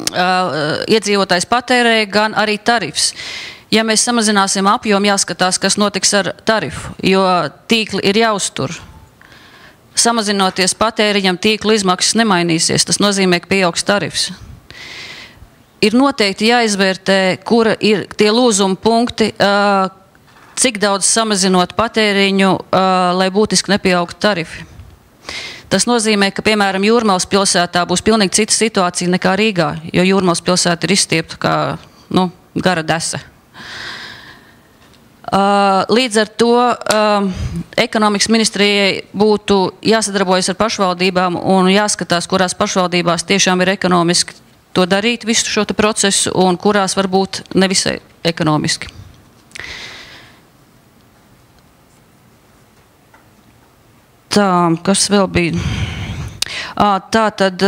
iedzīvotājs patērē, gan arī tarifs. Ja mēs samazināsim apjomu, jāskatās, kas notiks ar tarifu, jo tīkli ir jāuztur. Samazinoties patēriņam, tīkla izmaksas nemainīsies. Tas nozīmē, ka pieaugs tarifs. Ir noteikti jāizvērtē, kura ir tie lūzuma punkti, cik daudz samazinot patēriņu, lai būtiski nepieaugtu tarifi. Tas nozīmē, ka, piemēram, Jūrmalas pilsētā būs pilnīgi cita situācija nekā Rīgā, jo Jūrmalas pilsēta ir izstiepta kā gara dese. Līdz ar to ekonomikas ministrijai būtu jāsadarbojas ar pašvaldībām un jāskatās, kurās pašvaldībās tiešām ir ekonomiski to darīt, visu šo procesu, un kurās varbūt nevisai ekonomiski. Tā, kas vēl bija? Tā tad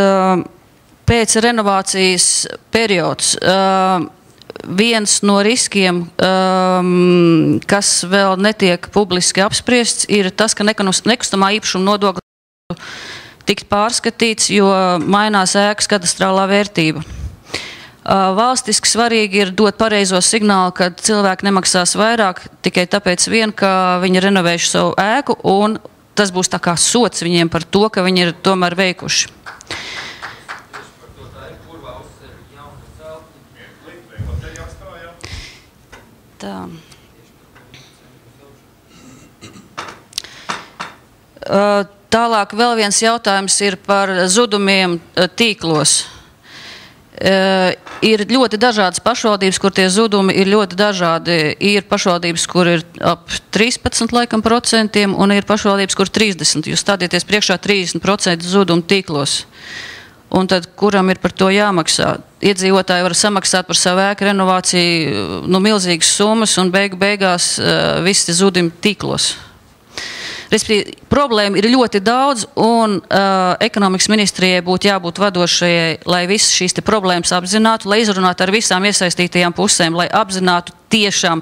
pēc renovācijas periods viens no riskiem, kas vēl netiek publiski apspriests, ir tas, ka nekustamā īpašuma nodokļu tikt pārskatīts, jo mainās ēkas katastrālā vērtība. Valstiski svarīgi ir dot pareizo signālu, kad cilvēki nemaksās vairāk tikai tāpēc vien, ka viņi renovējuši savu ēku, un tas būs tā kā sots viņiem par to, ka viņi ir tomēr veikuši. Tā. Tālāk vēl viens jautājums ir par zudumiem tīklos. Ir ļoti dažādas pašvaldības, kur tie zudumi ir ļoti dažādi. Ir pašvaldības, kur ir ap 13% un ir pašvaldības, kur 30%. Jūs stādieties priekšā 30% zudumu tīklos. Un tad kuram ir par to jāmaksā? Iedzīvotāji var samaksāt par savu ēku renovāciju milzīgas summas un beigās visi zudumi tīklos. Respektīvi, problēma ir ļoti daudz, un ekonomikas ministrijai būtu jābūt vadošajai, lai visas šīs problēmas apzinātu, lai izrunātu ar visām iesaistītajām pusēm, lai apzinātu tiešām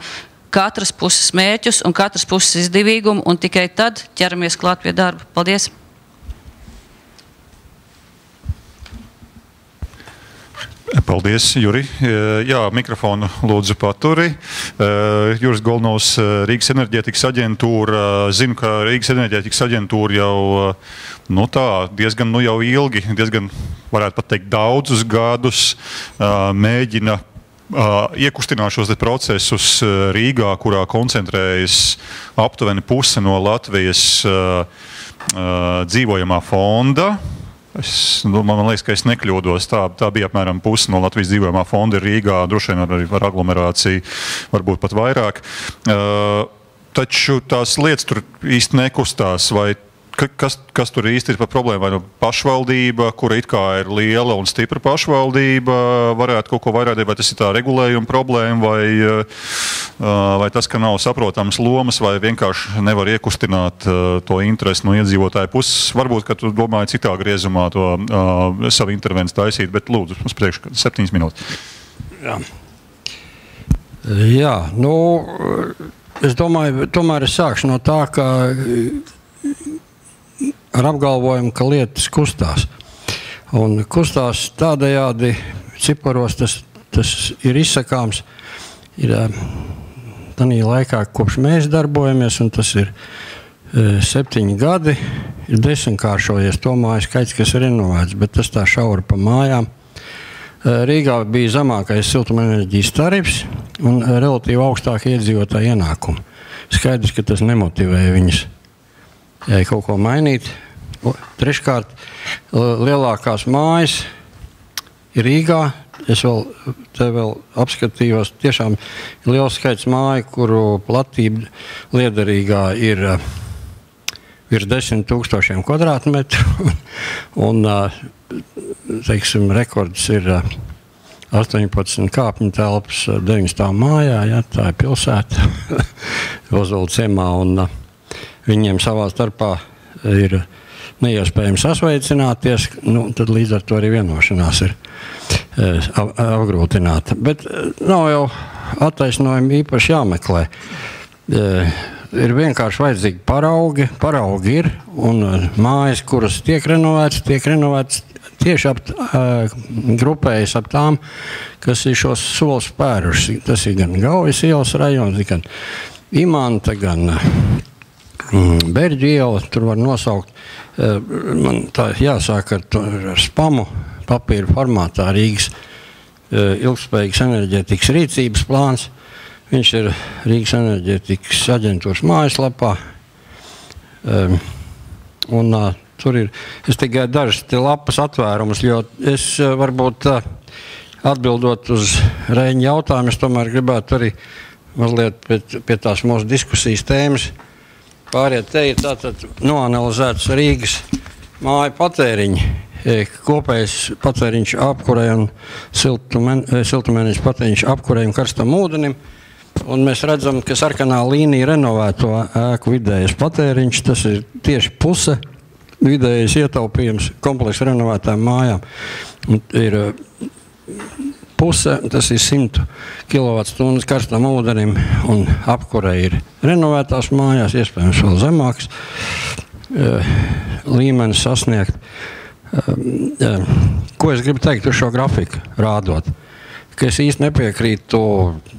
katras puses mērķus un katras puses izdevīgumu, un tikai tad ķeramies klāt pie darba. Paldies! Paldies, Juri. Jā, mikrofonu lūdzu paturi. Juris Golnovs, Rīgas enerģētikas aģentūra. Zinu, ka Rīgas enerģētikas aģentūra jau diezgan jau ilgi, diezgan varētu pat teikt daudzus gadus mēģina iekustināt šos procesus Rīgā, kurā koncentrējas aptuveni puse no Latvijas dzīvojamā fonda. Man liekas, ka es nekļūdos. Tā bija apmēram puse no Latvijas dzīvojamā fonda ir Rīgā, droši vien arī ar aglomerāciju, varbūt pat vairāk. taču tās lietas tur īsti nekustās, vai kas tur īsti ir par problēmu? Vai pašvaldība, kura it kā ir liela un stipra pašvaldība, varētu kaut ko vairāk, vai tas ir tā regulējuma problēma, vai tas, ka nav saprotams lomas, vai vienkārši nevar iekustināt to interesi no iedzīvotāju puses? Varbūt, ka tu domāji citā griezumā to savu intervenciju taisīt, bet lūdzu, mums priekš 7 minūtes. Jā, nu, es domāju, tomēr es sākšu no tā, ka ar apgalvojumu, ka lietas kustās. Un kustās tādējādi ciparos, tas ir izsakāms, ir tādā laikā, kopš mēs darbojamies, un tas ir 7 gadi, ir 10-kāršojies to māju skaits, kas ir renovēts, bet tas tā šauri pa mājām. Rīgā bija zemākais siltumenerģijas tarifs un relatīvi augstākie iedzīvotāji ienākumi. Skaidrs, ka tas nemotivēja viņus kaut ko mainīt. Treškārt, lielākās mājas ir Rīgā. Es vēl apskatījos, tiešām liels skaits māju, kuru platība liederīgā ir virs 10 000 kvadrātmetru. Un, teiksim, rekords ir 18 kāpņu telpas 9 stāvu mājā. Ja, tā ir pilsēta Ozolu ciemā. Un, viņiem savā starpā ir neiespējami sasveicināties, nu, tad līdz ar to arī vienošanās ir apgrūtināta. Bet nav jau attaisnojumi īpaši jāmeklē. Ir vienkārši vajadzīgi paraugi ir, un mājas, kuras tiek renovētas tieši grupējas ap tām, kas ir šos solis spēruši. Tas ir gan Gaujas ielas rajons, gan Imanta, gan Berģu iela, tur var nosaukt. Man tā jāsāk ar spamu papīra formātā Rīgas ilgspējīgas enerģētikas rīcības plāns. Viņš ir Rīgas enerģētikas aģentūras mājaslapā. Un tur ir, es tikai dažas lapas atvērumus, jo es varbūt atbildot uz Reiņa jautājumu, es tomēr gribētu arī mazliet pie tās mūsu diskusijas tēmas pāriet. Te ir tātad noanalizēts Rīgas māju patēriņi, kopējais patēriņš apkurei un siltumenerģijas patēriņš apkurei un karstam ūdenim. Un mēs redzam, ka sarkanā līnija renovēto ēku vidējais patēriņš, tas ir tieši puse vidējais ietaupījums kompleksa renovētām mājām. Un ir puse, tas ir 100 kWh karstam ūdenim, un apkurei ir renovētās mājās, iespējams vēl zemāks līmenis sasniegt. Ko es gribu teikt uz šo grafiku rādot? Ka es īsti nepiekrītu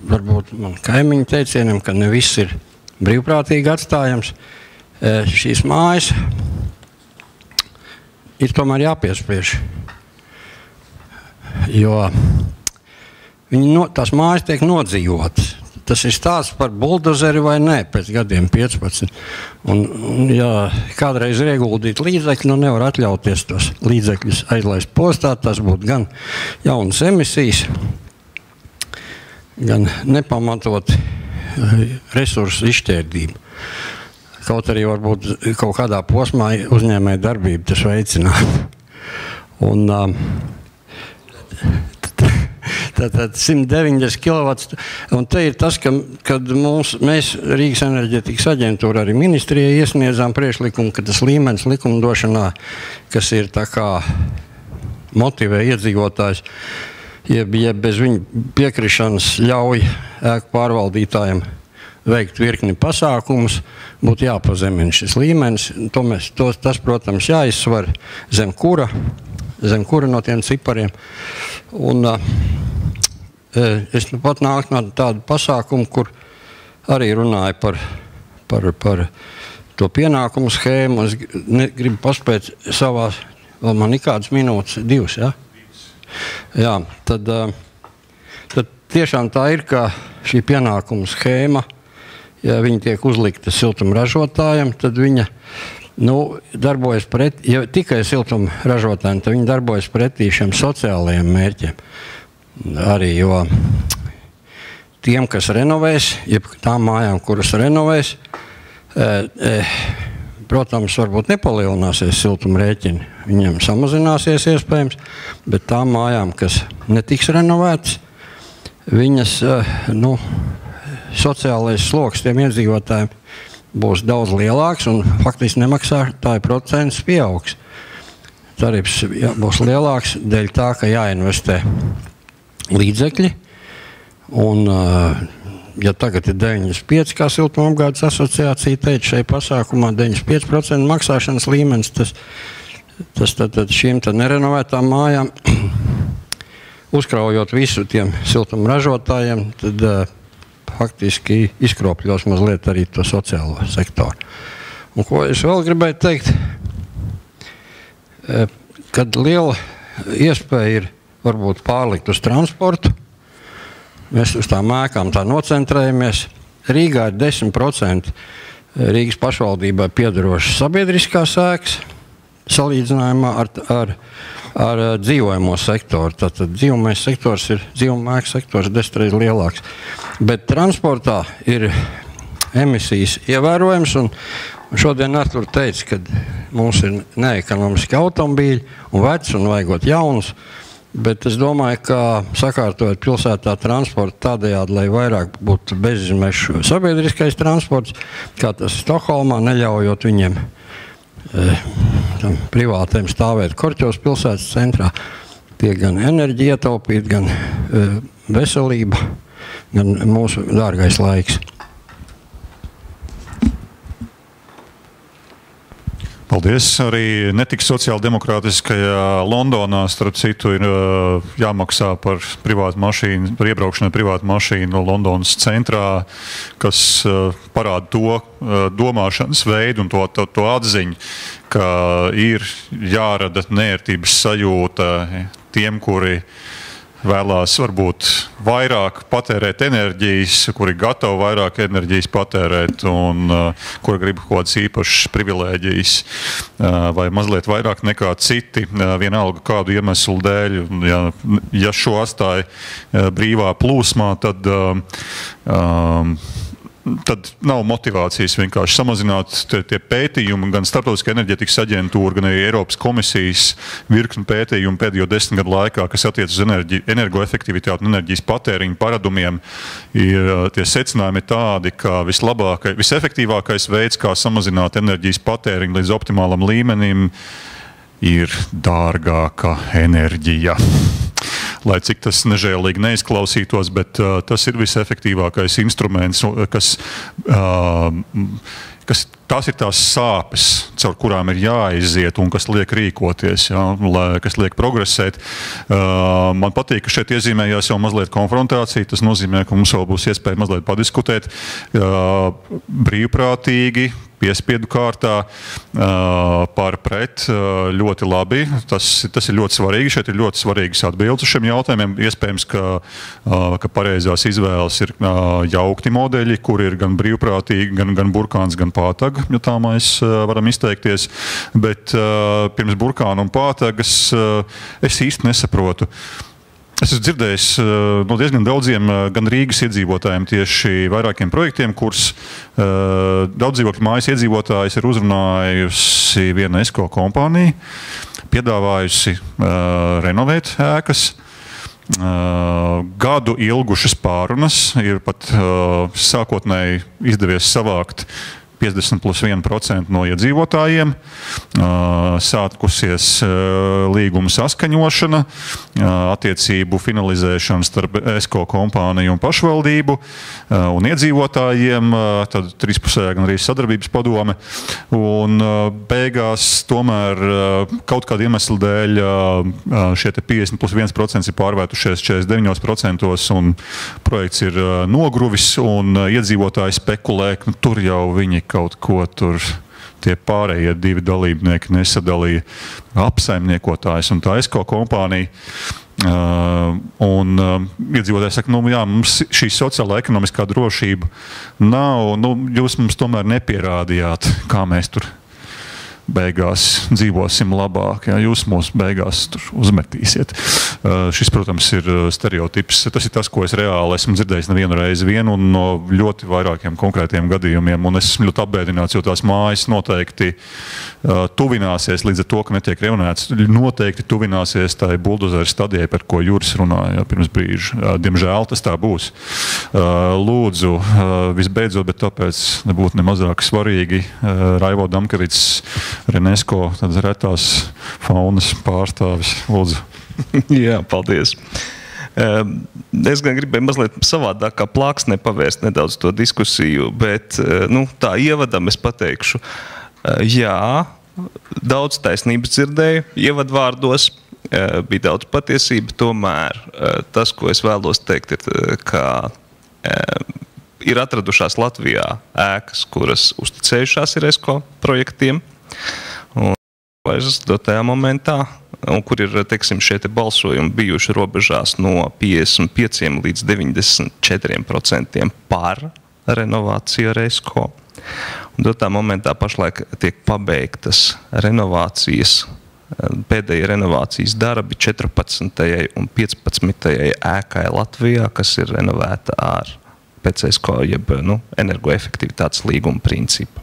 varbūt man kaimiņu teicieniem, ka ne viss ir brīvprātīgi atstājams. Šīs mājas ir tomēr jāpiespiež, jo tās mājas tiek nodzīvotas. Tas ir stāsts par buldozeri vai nē, pēc gadiem 15. Un ja kādreiz ir ieguldīt līdzekļi, nevar atļauties tos līdzekļus aizlaist postā, tas būtu gan jaunas emisijas, gan nepamatot resursu izšķērdību. Kaut arī varbūt kaut kādā posmā uzņēmēja darbību tas veicinātu. Un tātad 190 kW. Un te ir tas, kad mēs Rīgas enerģētikas aģentūra arī ministrijai iesniedzām priekšlikumu, ka tas līmenis likumdošanā, kas ir tā kā motivē iedzīvotājs, jeb bez viņa piekrišanas ļauj ēku pārvaldītājiem veikt virkni pasākumus, būtu jāpazemina šis līmenis. Tas, protams, jāizsver zem kura no tiem cipariem. Un es pat nāku no tādu pasākumu, kur arī runāju par to pienākumu schēmu. Es gribu paspēt savās, vēl man ir kādas minūtes, 2, ja? Jā, tad tiešām tā ir, ka šī pienākumu schēma, ja viņa tiek uzlikta siltumražotājiem, tad viņa darbojas pretī, ja tikai siltumražotājiem, tad viņa darbojas pretī šiem sociālajiem mērķiem. Arī, jo tiem, kas renovēs, jeb tām mājām, kuras renovēs, protams, varbūt nepalielināsies siltuma rēķini. Viņiem samazināsies iespējams, bet tām mājām, kas netiks renovētas, viņas, sociālais sloks tiem iedzīvotājiem būs daudz lielāks un faktiski nemaksātāju procents pieaugs. Tarifs būs lielāks dēļ tā, ka jāinvestē līdzekļi. Un, ja tagad ir 95, kā Siltuma apgādes asociācija teica šai pasākumā, 95% maksāšanas līmenis, tas šīm nerenovētām mājām, uzkraujot visu tiem siltuma ražotājiem, tad faktiski izkropļos mazliet arī to sociālo sektoru. Un ko es vēl gribēju teikt, kad liela iespēja ir varbūt pārlikt uz transportu, mēs uz tām ēkām tā nocentrējamies. Rīgā ir 10% Rīgas pašvaldībai piedarošas sabiedriskās ēkas salīdzinājumā ar dzīvojamo sektoru. Tātad dzīvojamais sektors ir dzīvojamā ēka sektors 10 reizes lielāks. Bet transportā ir emisijas ievērojams, un šodien Artur teica, ka mums ir neekonomiski automobīļi un veci un vajagot jaunus. Bet es domāju, ka sakārtojot pilsētā transportu tādējādi, lai vairāk būtu bezizmešu sabiedriskais transports, kā tas Stokholmā, neļaujot viņiem privātiem stāvēt korķos pilsētas centrā, tiek gan enerģija ietaupīt, gan veselība, gan mūsu dārgais laiks. Paldies. Arī netik sociāldemokrātiskajā Londonā, starp citu, ir jāmaksā par privātu mašīnu, par iebraukšanu ar privātu mašīnu Londonas centrā, kas parāda to domāšanas veidu un to atziņu, ka ir jārada neērtības sajūta tiem, kuri vēlās varbūt vairāk patērēt enerģijas, kuri gatavi vairāk enerģijas patērēt un kuri grib kaut kādas īpašas privilēģijas vai mazliet vairāk nekā citi, vienalga kādu iemeslu dēļ. Ja šo atstāja brīvā plūsmā, tad nav motivācijas vienkārši samazināt tie pētījumi, gan Starptautiskā enerģētikas aģentūra, gan arī Eiropas komisijas virkni pētījumu pēdējo 10 gadu laikā, kas attiec uz energoefektivitāti un enerģijas patēriņu paradumiem, tie secinājumi ir tādi, ka visefektīvākais veids, kā samazināt enerģijas patēriņu līdz optimālam līmenim, ir dārgāka enerģija. Lai cik tas nežēlīgi neizklausītos, bet tas ir visefektīvākais instruments, tās ir tās sāpes, caur kurām ir jāiziet un kas liek rīkoties, kas liek progresēt. Man patīk, ka šeit iezīmējās jau mazliet konfrontācija. Tas nozīmē, ka mums vēl būs iespēja mazliet padiskutēt brīvprātīgi, piespiedu kārtā, par pret ļoti labi. Tas ir ļoti svarīgi. Šeit ir ļoti svarīgas atbildes uz šiem jautājumiem. Iespējams, ka pareizās izvēles ir jaukti modeļi, kur ir gan brīvprātīgi, gan burkāns, gan pātaga, ja tā mēs varam izteikties. Bet pirms burkāna un pātagas es īsti nesaprotu. Es esmu dzirdējis no diezgan daudziem gan Rīgas iedzīvotājiem tieši vairākiem projektiem, kurus daudz dzīvokļu mājas iedzīvotājs ir uzrunājusi viena ESCO kompānija, piedāvājusi renovēt ēkas. Gadu ilgušas pārunas, ir pat sākotnēji izdevies savākt 50+1% no iedzīvotājiem, sākusies līguma saskaņošana, attiecību finalizēšana starp ESCO kompāniju un pašvaldību un iedzīvotājiem, tad trīspusējā gan arī sadarbības padome. Un beigās tomēr kaut kāda iemesla dēļ šie 50+1% ir pārvērtušies 49% un projekts ir nogruvis un iedzīvotāji spekulē, ka tur jau viņi kaut ko tur tie pārējie divi dalībnieki nesadalīja apsaimniekotājs un tā ESCO kompānija. Un iedzīvotāji saka, mums šī sociālā ekonomiskā drošība nav, jūs mums tomēr nepierādījāt, kā mēs tur beigās dzīvosim labāk, jūs mūs beigās tur uzmetīsiet. Šis, protams, ir stereotips. Tas ir tas, ko es reāli esmu dzirdējis nevienu reizi un no ļoti vairākiem konkrētiem gadījumiem. Un es esmu ļoti apbēdināts, jo tās mājas noteikti tuvināsies līdz ar to, ka netiek reunēts. Noteikti tuvināsies tai buldozeru stadijai, par ko Juris runāja pirms brīža. Diemžēl tas tā būs. Lūdzu, visbeidzot, bet tāpēc nebūtu nemazāk svarīgi, Raivo Damkevits, Renesko, tādas retās faunas pārstāvis. Lūdzu. Jā, paldies. Es gan gribēju mazliet savādāk kā plāksnē pavērst nedaudz to diskusiju, bet tā ievadam es pateikšu. Jā, daudz taisnības dzirdēju ievadvārdos, bija daudz patiesība, tomēr tas, ko es vēlos teikt, ir, ka ir atradušās Latvijā ēkas, kuras uzticējušās ir ESCO projektiem, un tajā momentā, un kur ir, teiksim, šie te balsojumi bijuši robežās no 55 līdz 94% par renovāciju ar ESCO. Un dotā momentā pašlaik tiek pabeigtas renovācijas, pēdējie renovācijas darbi 14. un 15. ēkai Latvijā, kas ir renovēta ar pēc ESCO, jeb energoefektivitātes līguma principu.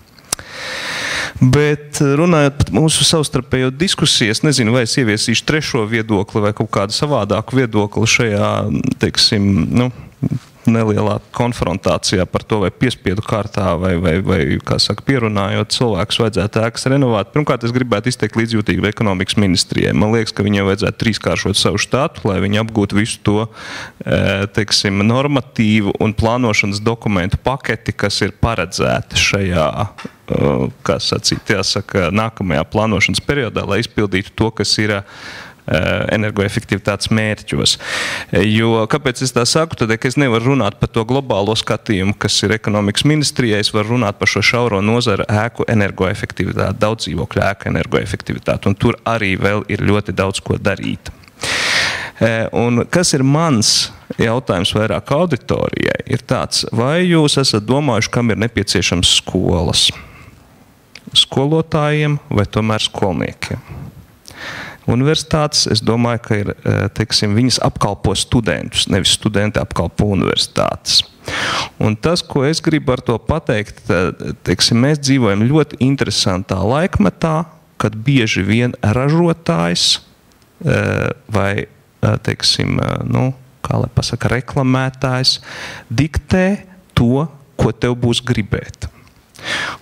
Bet runājot par mūsu savstarpējo diskusiju, es nezinu, vai es ieviesīšu trešo viedokli vai kaut kādu savādāku viedokli šajā, teiksim, nelielā konfrontācijā par to, vai piespiedu kārtā vai kā saka, pierunājot cilvēkus vajadzētu ēkas renovēt. Pirmkārt, es gribētu izteikt līdzjūtību ekonomikas ministrijai. Man liekas, ka viņiem vajadzētu trīskāršot savu štātu, lai viņi apgūtu visu to, teiksim, normatīvu un plānošanas dokumentu paketi, kas ir paredzēti šajā, kā sacīt, jāsaka, nākamajā plānošanas periodā, lai izpildītu to, kas ir energoefektivitātes mērķos. Jo, kāpēc es tā saku, tad, ka es nevaru runāt par to globālo skatījumu, kas ir ekonomikas ministrijai, es varu runāt par šo šauro nozaru ēku energoefektivitāti, daudz dzīvokļu ēku energoefektivitāti, un tur arī vēl ir ļoti daudz ko darīt. Un kas ir mans jautājums vairāk auditorijai, ir tāds, vai jūs esat domājuši, kam ir nepieciešams skolas? Skolotājiem vai tomēr skolniekiem? Universitātes, es domāju, ka ir, teiksim, viņas apkalpo studentus, nevis studenti apkalpo universitātes. Un tas, ko es gribu ar to pateikt, teiksim, mēs dzīvojam ļoti interesantā laikmetā, kad bieži vien ražotājs vai, teiksim, kā lai pasaka, reklamētājs diktē to, ko tev būs gribēt.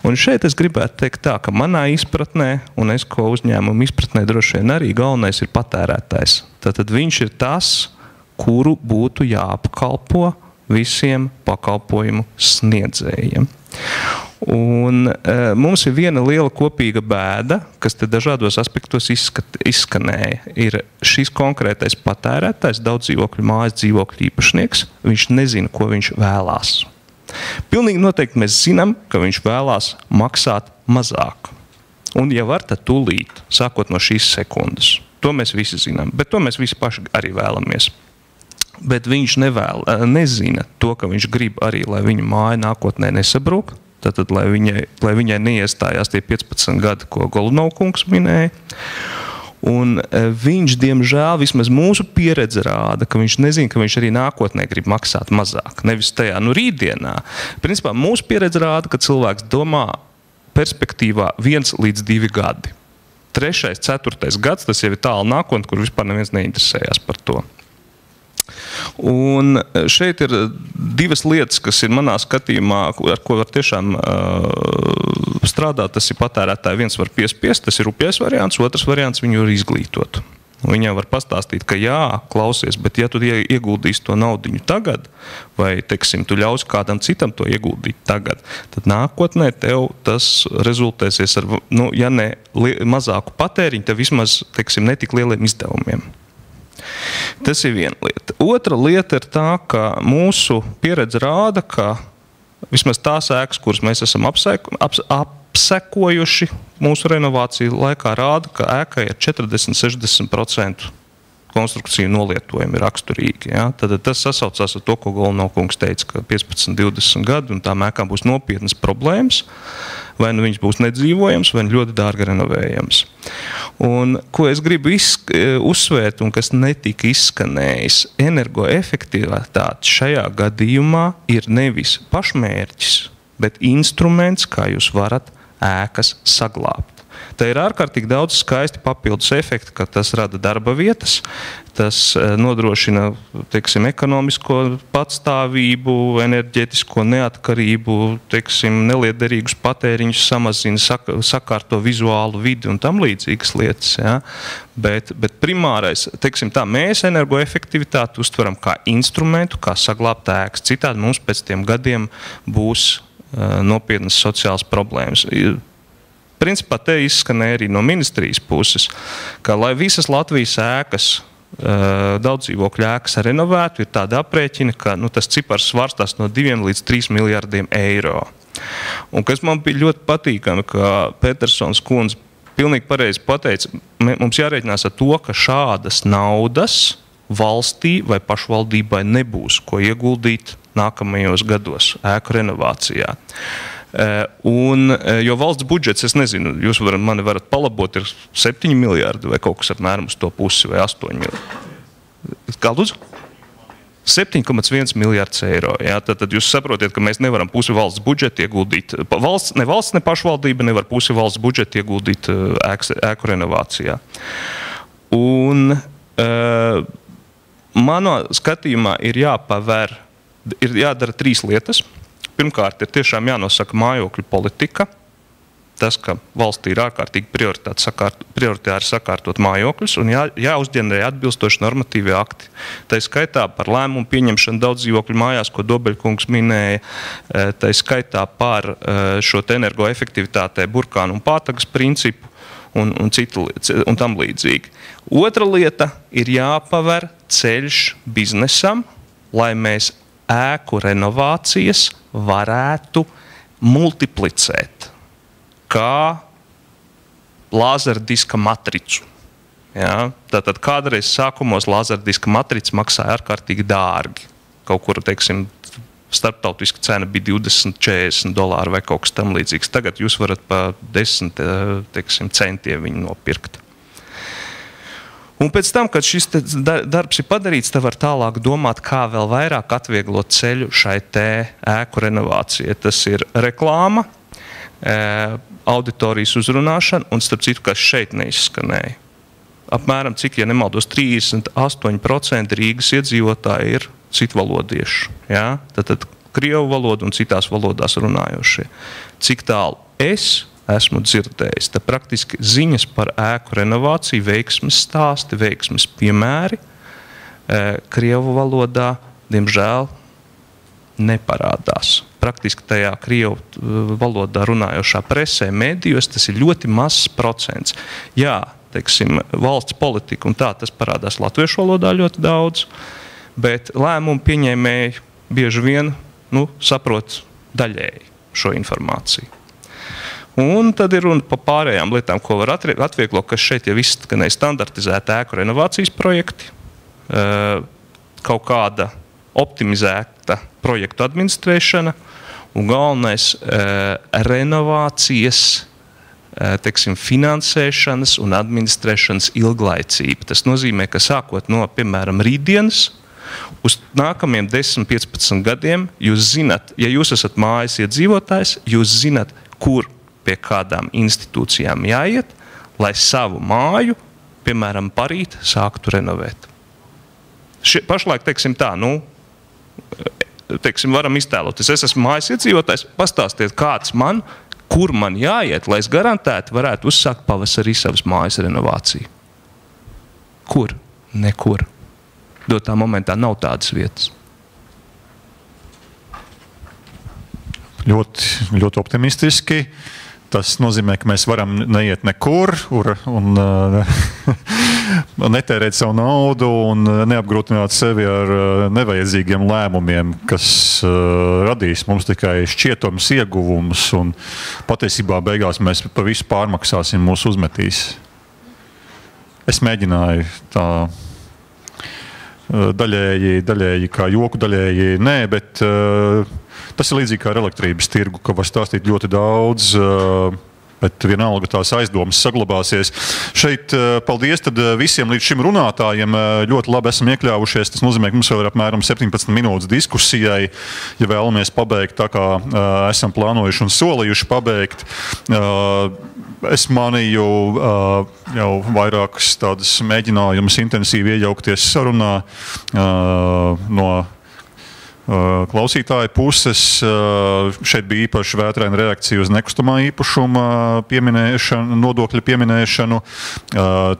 Un šeit es gribētu teikt tā, ka manā izpratnē, un ESCO uzņēmumu izpratnē droši vien arī galvenais ir patērētājs. Tātad viņš ir tas, kuru būtu jāapkalpo visiem pakalpojumu sniedzējiem. Un mums ir viena liela kopīga bēda, kas te dažādos aspektos izskanēja. Ir šis konkrētais patērētājs, daudz dzīvokļu mājas dzīvokļu īpašnieks, viņš nezina, ko viņš vēlās. Pilnīgi noteikti mēs zinām, ka viņš vēlās maksāt mazāk. Un ja var, tad tūlīt, sākot no šīs sekundes. To mēs visi zinām, bet to mēs visi paši arī vēlamies. Bet viņš nezina to, ka viņš grib arī, lai viņa māja nākotnē nesabrūk, tātad, lai viņai neiestājās tie 15 gadi, ko Golunovkungs minēja. Un viņš, diemžēl, vismaz mūsu pieredze rāda, ka viņš nezina, ka viņš arī nākotnē grib maksāt mazāk. Nevis tajā, rītdienā. Principā mūsu pieredze rāda, ka cilvēks domā perspektīvā 1 līdz 2 gadi. 3., 4. gads, tas jau ir tālu nākotnē, kur vispār neviens neinteresējās par to. Un šeit ir divas lietas, kas ir manā skatījumā, ar ko var tiešām strādāt. Tas ir patērētāji, viens var piespiest, tas ir rupjais variants, otrs variants viņu var izglītot. Viņam var pastāstīt, ka jā, klausies, bet ja tu ieguldīsi to naudiņu tagad, vai, teiksim, tu ļausi kādam citam to ieguldīt tagad, tad nākotnē tev tas rezultēsies ar, ja ne mazāku patēriņu, tev vismaz, teiksim, netik lieliem izdevumiem. Tas ir viena lieta. Otra lieta ir tā, ka mūsu pieredze rāda, ka vismaz tās ēkas, kuras mēs esam apsekojuši mūsu renovāciju laikā, rāda, ka ēkai ir 40–60% konstrukciju nolietojumi raksturīgi. Ja? Tad tas sasaucās ar to, ko Golunovkungs teica, ka 15–20 gadi un tām ēkām būs nopietnas problēmas. Vai nu viņš būs nedzīvojams, vai ļoti dārgi renovējams. Un ko es gribu uzsvērt un kas netika izskanējis, energoefektivitāte šajā gadījumā ir nevis pašmērķis, bet instruments, kā jūs varat ēkas saglābt. Tā ir ārkārtīgi daudz skaisti papildus efekti, ka tas rada darba vietas, tas nodrošina, teiksim, ekonomisko patstāvību, enerģētisko neatkarību, teiksim, neliederīgus patēriņus samazina, sakārto vizuālu vidi un tam līdzīgas lietas. Ja? Bet primārais, teiksim tā, mēs energoefektivitāti uztveram kā instrumentu, kā saglābt ēkas. Citādi mums pēc tiem gadiem būs nopietnas sociālas problēmas. Principā te izskanēja arī no ministrijas puses, ka lai visas Latvijas ēkas, daudzdzīvokļu ēkas renovētu, ir tāda aprēķina, ka tas cipars svārstās no 2 līdz 3 miljardiem eiro. Un kas man bija ļoti patīkami, ka Petersons kundze pilnīgi pareizi pateica, mums jārēķinās ar to, ka šādas naudas valstī vai pašvaldībai nebūs, ko ieguldīt nākamajos gados ēku renovācijā. Jo valsts budžets, es nezinu, jūs mani varat palabot, ir 7 miljardi vai kaut kas apmēram uz to pusi vai 8 miljardi. Kā lūdzu? 7,1 miljards eiro. Ja? Tad jūs saprotiet, ka mēs nevaram pusi valsts budžeta ieguldīt. Ne valsts, ne pašvaldība nevar pusi valsts budžeta ieguldīt ēku renovācijā. Un manā skatījumā ir jādara 3 lietas. Pirmkārt, ir tiešām jānosaka mājokļu politika. Tas, ka valstī ir ārkārtīgi prioritāri sakārtot mājokļus un jāuzģenerē atbilstoši normatīvi akti. Tā skaitā par lēmumu pieņemšanu daudzdzīvokļu mājās, ko Dobeļkungs minēja, tā skaitā par šo energoefektivitātē burkānu un pātagas principu un tam līdzīgi. Otra lieta ir jāpaver ceļš biznesam, lai mēs ēku renovācijas varētu multiplicēt kā lāzerdiska matricu. Ja? Tātad kādreiz sākumos lāzerdiska matrica maksāja ārkārtīgi dārgi. Kaut kur, teiksim, starptautiska cena bija $20-40 vai kaut kas tam līdzīgs. Tagad jūs varat pa 10, teiksim, centiem viņu nopirkt. Un pēc tam, kad šis darbs ir padarīts, tad var tālāk domāt, kā vēl vairāk atvieglot ceļu šai ēku renovācijai. Tas ir reklāma, auditorijas uzrunāšana un, starp citu, kas šeit neizskanēja. Apmēram, cik, ja nemaldos, 38% Rīgas iedzīvotāji ir citvalodieši. Ja? Tad krievu valodu un citās valodās runājošie. Cik tālu es esmu dzirdējis, te praktiski ziņas par ēku renovāciju, veiksmes stāsti, veiksmes piemēri krievu valodā, diemžēl, neparādās. Praktiski tajā krievu valodā runājošā presē, medijos, tas ir ļoti mazs procents. Jā, teiksim, valsts politika un tā, tas parādās latviešu valodā ļoti daudz, bet lēmumu pieņēmēji bieži vien saprot daļēji šo informāciju. Un tad ir runa par pārējām lietām, ko var atvieglot, kas šeit jau izskanēja standartizēta ēku renovācijas projekti, kaut kāda optimizēta projektu administrēšana un galvenais renovācijas, teiksim, finansēšanas un administrēšanas ilglaicība. Tas nozīmē, ka sākot no, piemēram, rītdienas, uz nākamajiem 10-15 gadiem jūs zinat, ja jūs esat mājas iedzīvotājs, jūs zinat, kur pie kādām institūcijām jāiet, lai savu māju, piemēram, parīt sāktu renovēt. Pašlaik, teiksim tā, varam iztēloties. Es esmu mājas iedzīvotājs, pastāstiet, kāds man, kur man jāiet, lai es garantēti varētu uzsākt pavasarī savas mājas renovāciju. Kur? Nekur. Dotā momentā nav tādas vietas. Ļoti optimistiski. Tas nozīmē, ka mēs varam neiet nekur un netērēt savu naudu un neapgrūtināt sevi ar nevajadzīgiem lēmumiem, kas radīs mums tikai šķietums ieguvumus un patiesībā beigās mēs pa visu pārmaksāsim, mūs uzmetīs. Es mēģināju tā daļēji kā joku, daļēji nē, bet tas ir līdzīgi kā ar elektrības tirgu, ka var stāstīt ļoti daudz, bet vienalga tās aizdomas saglabāsies. Šeit paldies tad visiem līdz šim runātājiem. Ļoti labi esam iekļāvušies. Tas nozīmē, ka mums vēl ir apmēram 17 minūtes diskusijai, ja vēlamies pabeigt tā, kā esam plānojuši un solījuši pabeigt. Es manīju jau vairākas tādas mēģinājumus intensīvi iejaukties sarunā no klausītāja puses. Šeit bija īpaši vētraina reakcija uz nekustamā īpašuma pieminēšanu, nodokļa pieminēšanu.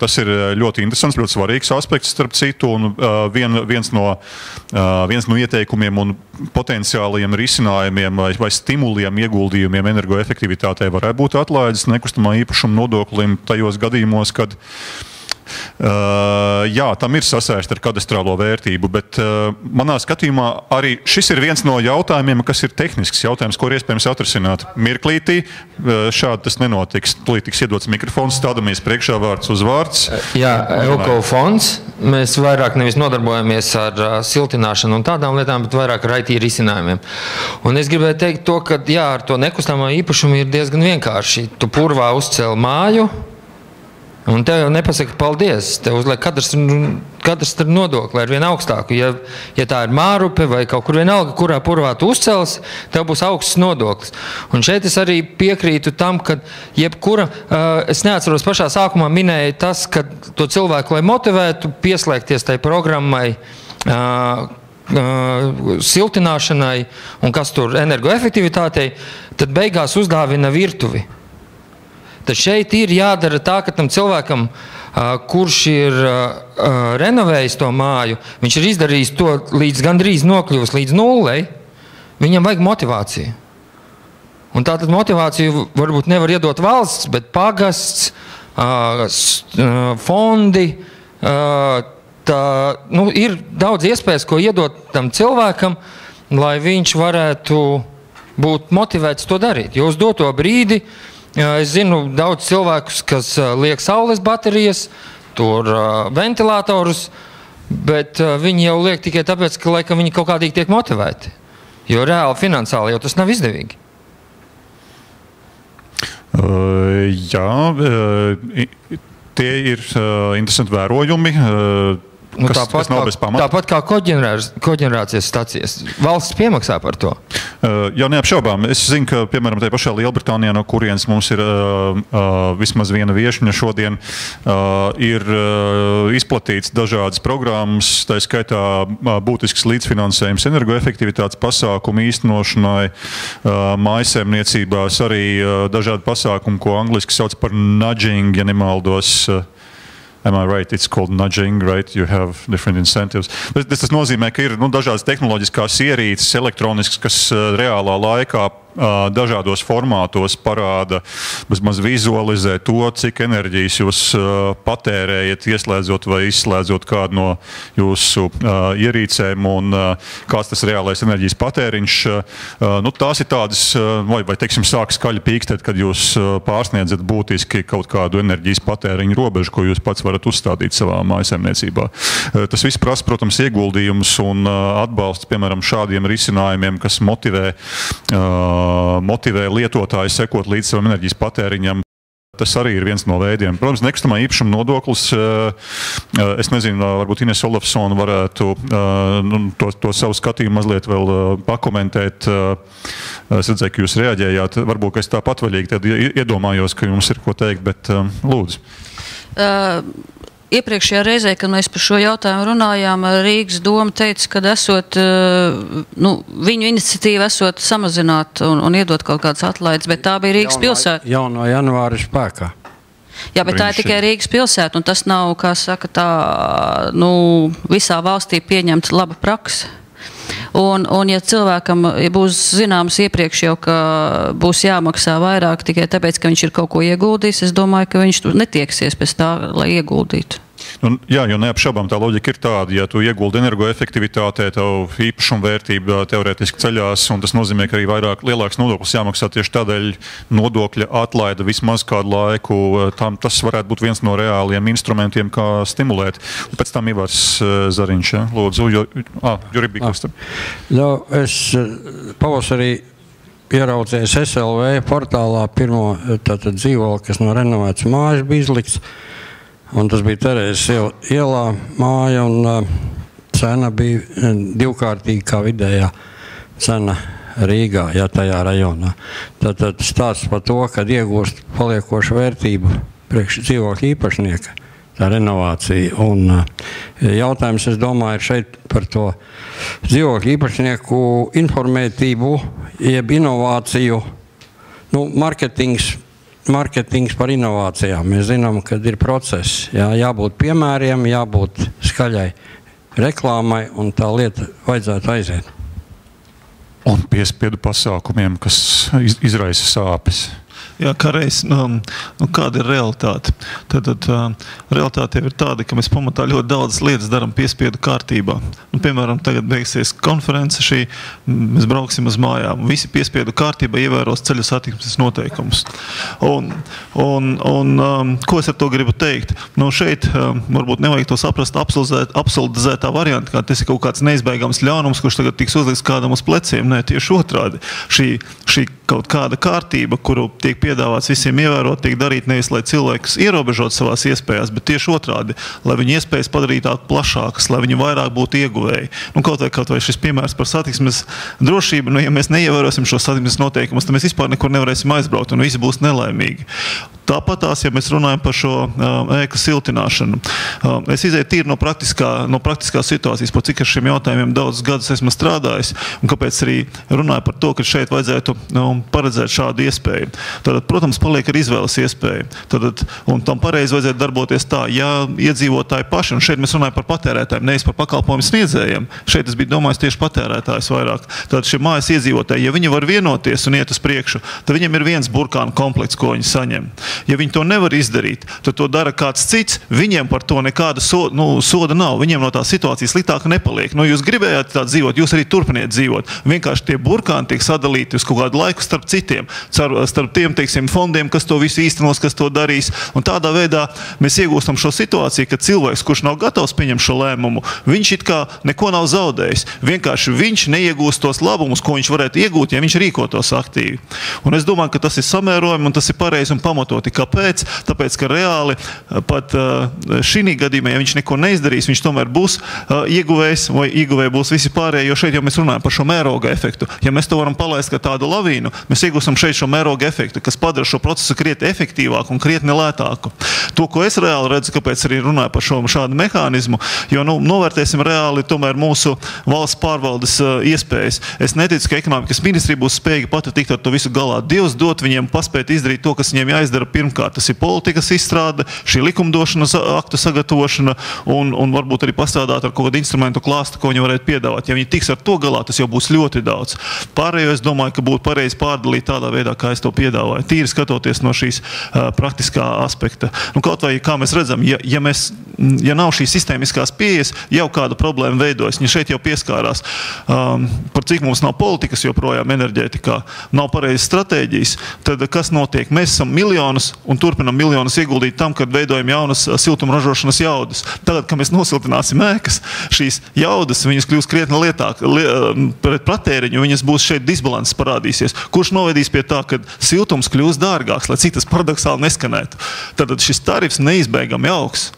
Tas ir ļoti interesants, ļoti svarīgs aspekts starp citu, un viens no ieteikumiem un potenciālajiem risinājumiem vai stimuliem ieguldījumiem energoefektivitātei varētu būt atlaides nekustamā īpašuma nodoklim tajos gadījumos, kad jā, tam ir sasaist ar kadastrālo vērtību, bet manā skatījumā arī šis ir viens no jautājumiem, kas ir tehnisks jautājums, ko ir iespējams atrisināt. Mirklītī šādi tas nenotiks. Tūlīt tiks iedots mikrofons, stādamies priekšā vārds uz vārds. Jā, Elko fonds. Mēs vairāk nevis nodarbojamies ar siltināšanu un tādām lietām, bet vairāk ar IT risinājumiem. Un es gribēju teikt to, ka jā, ar to nekustamā īpašumu ir diezgan vienkārši. Tu purvā uzcēli māju, un tev jau nepasaka paldies, tev uzliek kadastra nodokli ar vien augstāku. Ja tā ir mārupe vai kaut kur vienalga, kurā purvā tu uzcels, tev būs augsts nodoklis. Un šeit es arī piekrītu tam, ka jebkura, es neatceros pašā sākumā minēju tas, ka to cilvēku, lai motivētu pieslēgties tai programmai, siltināšanai un kas tur energoefektivitātei, tad beigās uzdāvina virtuvi. Tad šeit ir jādara tā, ka tam cilvēkam, kurš ir renovējis to māju, viņš ir izdarījis to līdz gandrīz nokļuvis līdz nullei, viņam vajag motivāciju. Un tātad motivāciju varbūt nevar iedot valsts, bet pagasts, fondi, ir daudz iespējas, ko iedot tam cilvēkam, lai viņš varētu būt motivēts to darīt. Jo uz doto brīdi es zinu daudz cilvēkus, kas liek saules baterijas, tur ventilatorus, bet viņi jau liek tikai tāpēc, ka laikam viņi kaut kādīgi tiek motivēti. Jo reāli finansiāli jau tas nav izdevīgi. Jā, tie ir interesanti vērojumi. Kas nav bez pamata. Tāpat kā koģenerācijas stacijas. Valsts piemaksā par to. Jā, neapšaubām. Es zinu, ka, piemēram, tajā pašā Lielbritānijā, no kurienes mums ir vismaz viena viešņa šodien, ir izplatīts dažādas programmas, tā skaitā būtisks līdzfinansējums energoefektivitātes pasākumu īstenošanai, mājsaimniecībās arī dažādi pasākumi, ko angliski sauc par nudging, ja nemaldos. Am I right? It's called nudging, right? You have different incentives. Tas nozīmē, ka ir dažādas tehnoloģiskās ierīces, elektroniskas, kas reālā laikā dažādos formātos parāda, bezmaz vizualizē to, cik enerģijas jūs patērējat, ieslēdzot vai izslēdzot kādu no jūsu ierīcēm un kāds tas reālais enerģijas patēriņš. Tās ir tādas, vai teiksim, sāk skaļi pīkstēt, kad jūs pārsniedzat būtiski kaut kādu enerģijas patēriņu robežu, ko jūs pats varat uzstādīt savā mājsaimniecībā. Tas viss prasa, protams, ieguldījums un atbalsts, piemēram, šādiem risinājumiem, kas motivē lietotāju sekot līdz savam enerģijas patēriņam. Tas arī ir viens no veidiem. Protams, nekustamā īpašuma nodoklis, es nezinu, varbūt Ines Olafsona varētu to savu skatījumu mazliet vēl pakomentēt. Es redzēju, ka jūs reaģējāt. Varbūt, ka es tā patvaļīgi tad iedomājos, ka jums ir ko teikt, bet lūdzu. Iepriekšējā reizē, kad mēs par šo jautājumu runājām, Rīgas doma teica, ka esot, viņu iniciatīva esot samazināt un iedot kaut kādas atlaides, bet tā bija Rīgas pilsēta. Jau no janvāra spēkā. Jā, bet tā ir tikai Rīgas pilsēta, un tas nav, kā saka, tā, visā valstī pieņemta laba praksa. Un ja cilvēkam būs zināms iepriekš jau, ka būs jāmaksā vairāk tikai tāpēc, ka viņš ir kaut ko ieguldījis, es domāju, ka viņš netieksies pēc tā, lai ieguldītu. Jā, jo neapšaubām tā loģika ir tāda, ja tu ieguldi energoefektivitātē, tavu īpašumu vērtība teorētiski ceļās, un tas nozīmē, ka arī lielāks nodoklis jāmaksā tieši tādēļ nodokļa atlaida vismaz kādu laiku. Tas varētu būt viens no reāliem instrumentiem, kā stimulēt. Un pēc tam Ivars Zariņš, ja? Lūdzu, Juri Bikasta. Es pavasarī ieraudzīju SLV portālā pirmo dzīvokli, kas no renovētas mājas bija izlikts. Un tas bija Terēzes ielā māja, un cena bija divkārtīga kā vidējā cena Rīgā, ja tajā rajonā. Tad stāsts par to, kad iegūst paliekošu vērtību priekš dzīvokļa īpašnieka, tā renovācija. Un jautājums, es domāju, ir šeit par to dzīvokļa īpašnieku informētību, jeb inovāciju, marketings par inovācijām. Mēs zinām, ka ir process. Jābūt piemēriem, jābūt skaļai reklāmai, un tā lieta vajadzētu aiziet. Un piespiedu pasākumiem, kas izraisa sāpes. Jā, kā reiz, kāda ir realitāte? Tad realitāte ir tāda, ka mēs pamatā ļoti daudz lietas darām piespiedu kārtībā. Piemēram, tagad beigsies konference šī, mēs brauksim uz mājām. Visi piespiedu kārtībā ievēros ceļu satiksmes noteikumus. Ko es ar to gribu teikt? Šeit varbūt nevajag to saprast absolutizētā varianta, kā tas ir kaut kāds neizbēgams ļaunums, kurš tagad tiks uzliks kādam uz pleciem. Nē, tieši otrādi. Šī kaut kāda kārtība, kuru tiek piedāvāts visiem ievērot, tiek darīt nevis, lai cilvēkus ierobežot savās iespējās, bet tieši otrādi, lai viņi iespējas padarīt plašākas, lai viņi vairāk būtu ieguvēji. Kaut vai šis piemērs par satiksmes drošību, ja mēs neievērosim šo satiksmes noteikumus, tad mēs vispār nekur nevarēsim aizbraukt, un visi būs nelaimīgi. Tāpatās, ja mēs runājam par šo ēku siltināšanu, es izēju tīri no praktiskās situācijas, par cik ar šiem jautājumiem daudz gadus esmu strādājis, un kāpēc arī runāju par to, ka šeit vajadzētu paredzēt šādu iespēju. Tad, protams, paliek ar izvēles iespēju. Un tam pareizi vajadzētu darboties tā, ja iedzīvotāji paši, un šeit mēs runājam par patērētājiem, nevis par pakalpojumu sniedzējiem. Šeit es biju domājis tieši patērētājs vairāk. Tad šie mājas iedzīvotāji, ja viņi var vienoties un iet uz priekšu, tad viņiem ir viens burkānu komplekts, ko viņi saņem. Ja viņi to nevar izdarīt, tad to dara kāds cits, viņiem par to nekāda soda nav. Viņiem no tā situācijas sliktāka nepaliek. Jūs gribējāt tā dzīvot, jūs arī turpiniet dzīvot. Vienkārši tie burkāni tiek sadalīti uz kaut kādu laiku starp citiem, starp tiem, teiksim, fondiem, kas to visu īstenos, kas to darīs. Un tādā veidā mēs iegūstam šo situāciju, ka cilvēks, kurš nav gatavs pieņemt šo lēmumu, viņš it kā neko nav zaudējis. Vienkārši viņš neiegūst tos labumus, ko viņš varētu iegūt, ja viņš rīkotos aktīvi. Un es domāju, ka tas ir samērojami un tas ir pareizi un pamatoti. Kāpēc? Tāpēc, ka reāli pat šī gadījumā, ja viņš neko neizdarīs, viņš tomēr būs ieguvējs vai ieguvēji būs visi pārējie, jo šeit jau mēs runājam par šo mēroga efektu. Ja mēs to varam palaist kā tādu lavīnu, mēs iegūstam šeit šo mēroga efektu, kas padara šo procesu krietni efektīvāku un krietni lētāku. To, ko es reāli redzu, kāpēc arī runāju par šādu mehānismu, jo novērtēsim reāli tomēr mūsu valsts pārvaldes iespējas. Es neticu, ka ekonomikas ministrija būs spējīga pati tikt ar to visu galā. Dievs dot viņiem paspēt izdarīt to, kas viņiem jāizdara pirmkārt. Tas ir politikas izstrāde, šī likumdošanas aktu sagatavošana un varbūt arī pastrādāt ar kaut kādu instrumentu klāstu, ko viņi varētu piedāvāt. Ja viņi tiks ar to galā, tas jau būs ļoti daudz. Pārējo es domāju, ka būtu pareizi pārdalīt tādā veidā, kā es to piedāvāju. Tīri skatoties no šīs praktiskā aspekta. Kaut vai, kā mēs redzam, ja nav šīs sistēmiskās pieejas, jau kāda problēma veidojas. Viņa šeit jau pieskārās. Par cik mums nav politikas joprojām enerģētikā, nav pareizas stratēģijas, tad kas notiek? Mēs esam miljonus un turpinam miljonus ieguldīt tam, kad veidojam jaunas siltuma ražošanas jaudas. Tagad, kad mēs nosiltināsim ēkas, šīs jaudas, viņas kļūs krietni lietāk pret patēriņu, viņas būs šeit disbalanss parādīsies. Kurš novedīs pie tā, ka siltums kļūs dārgāks, lai cik tas paradoksāli neskanētu. Tad šis tarifs neizbēgami augs.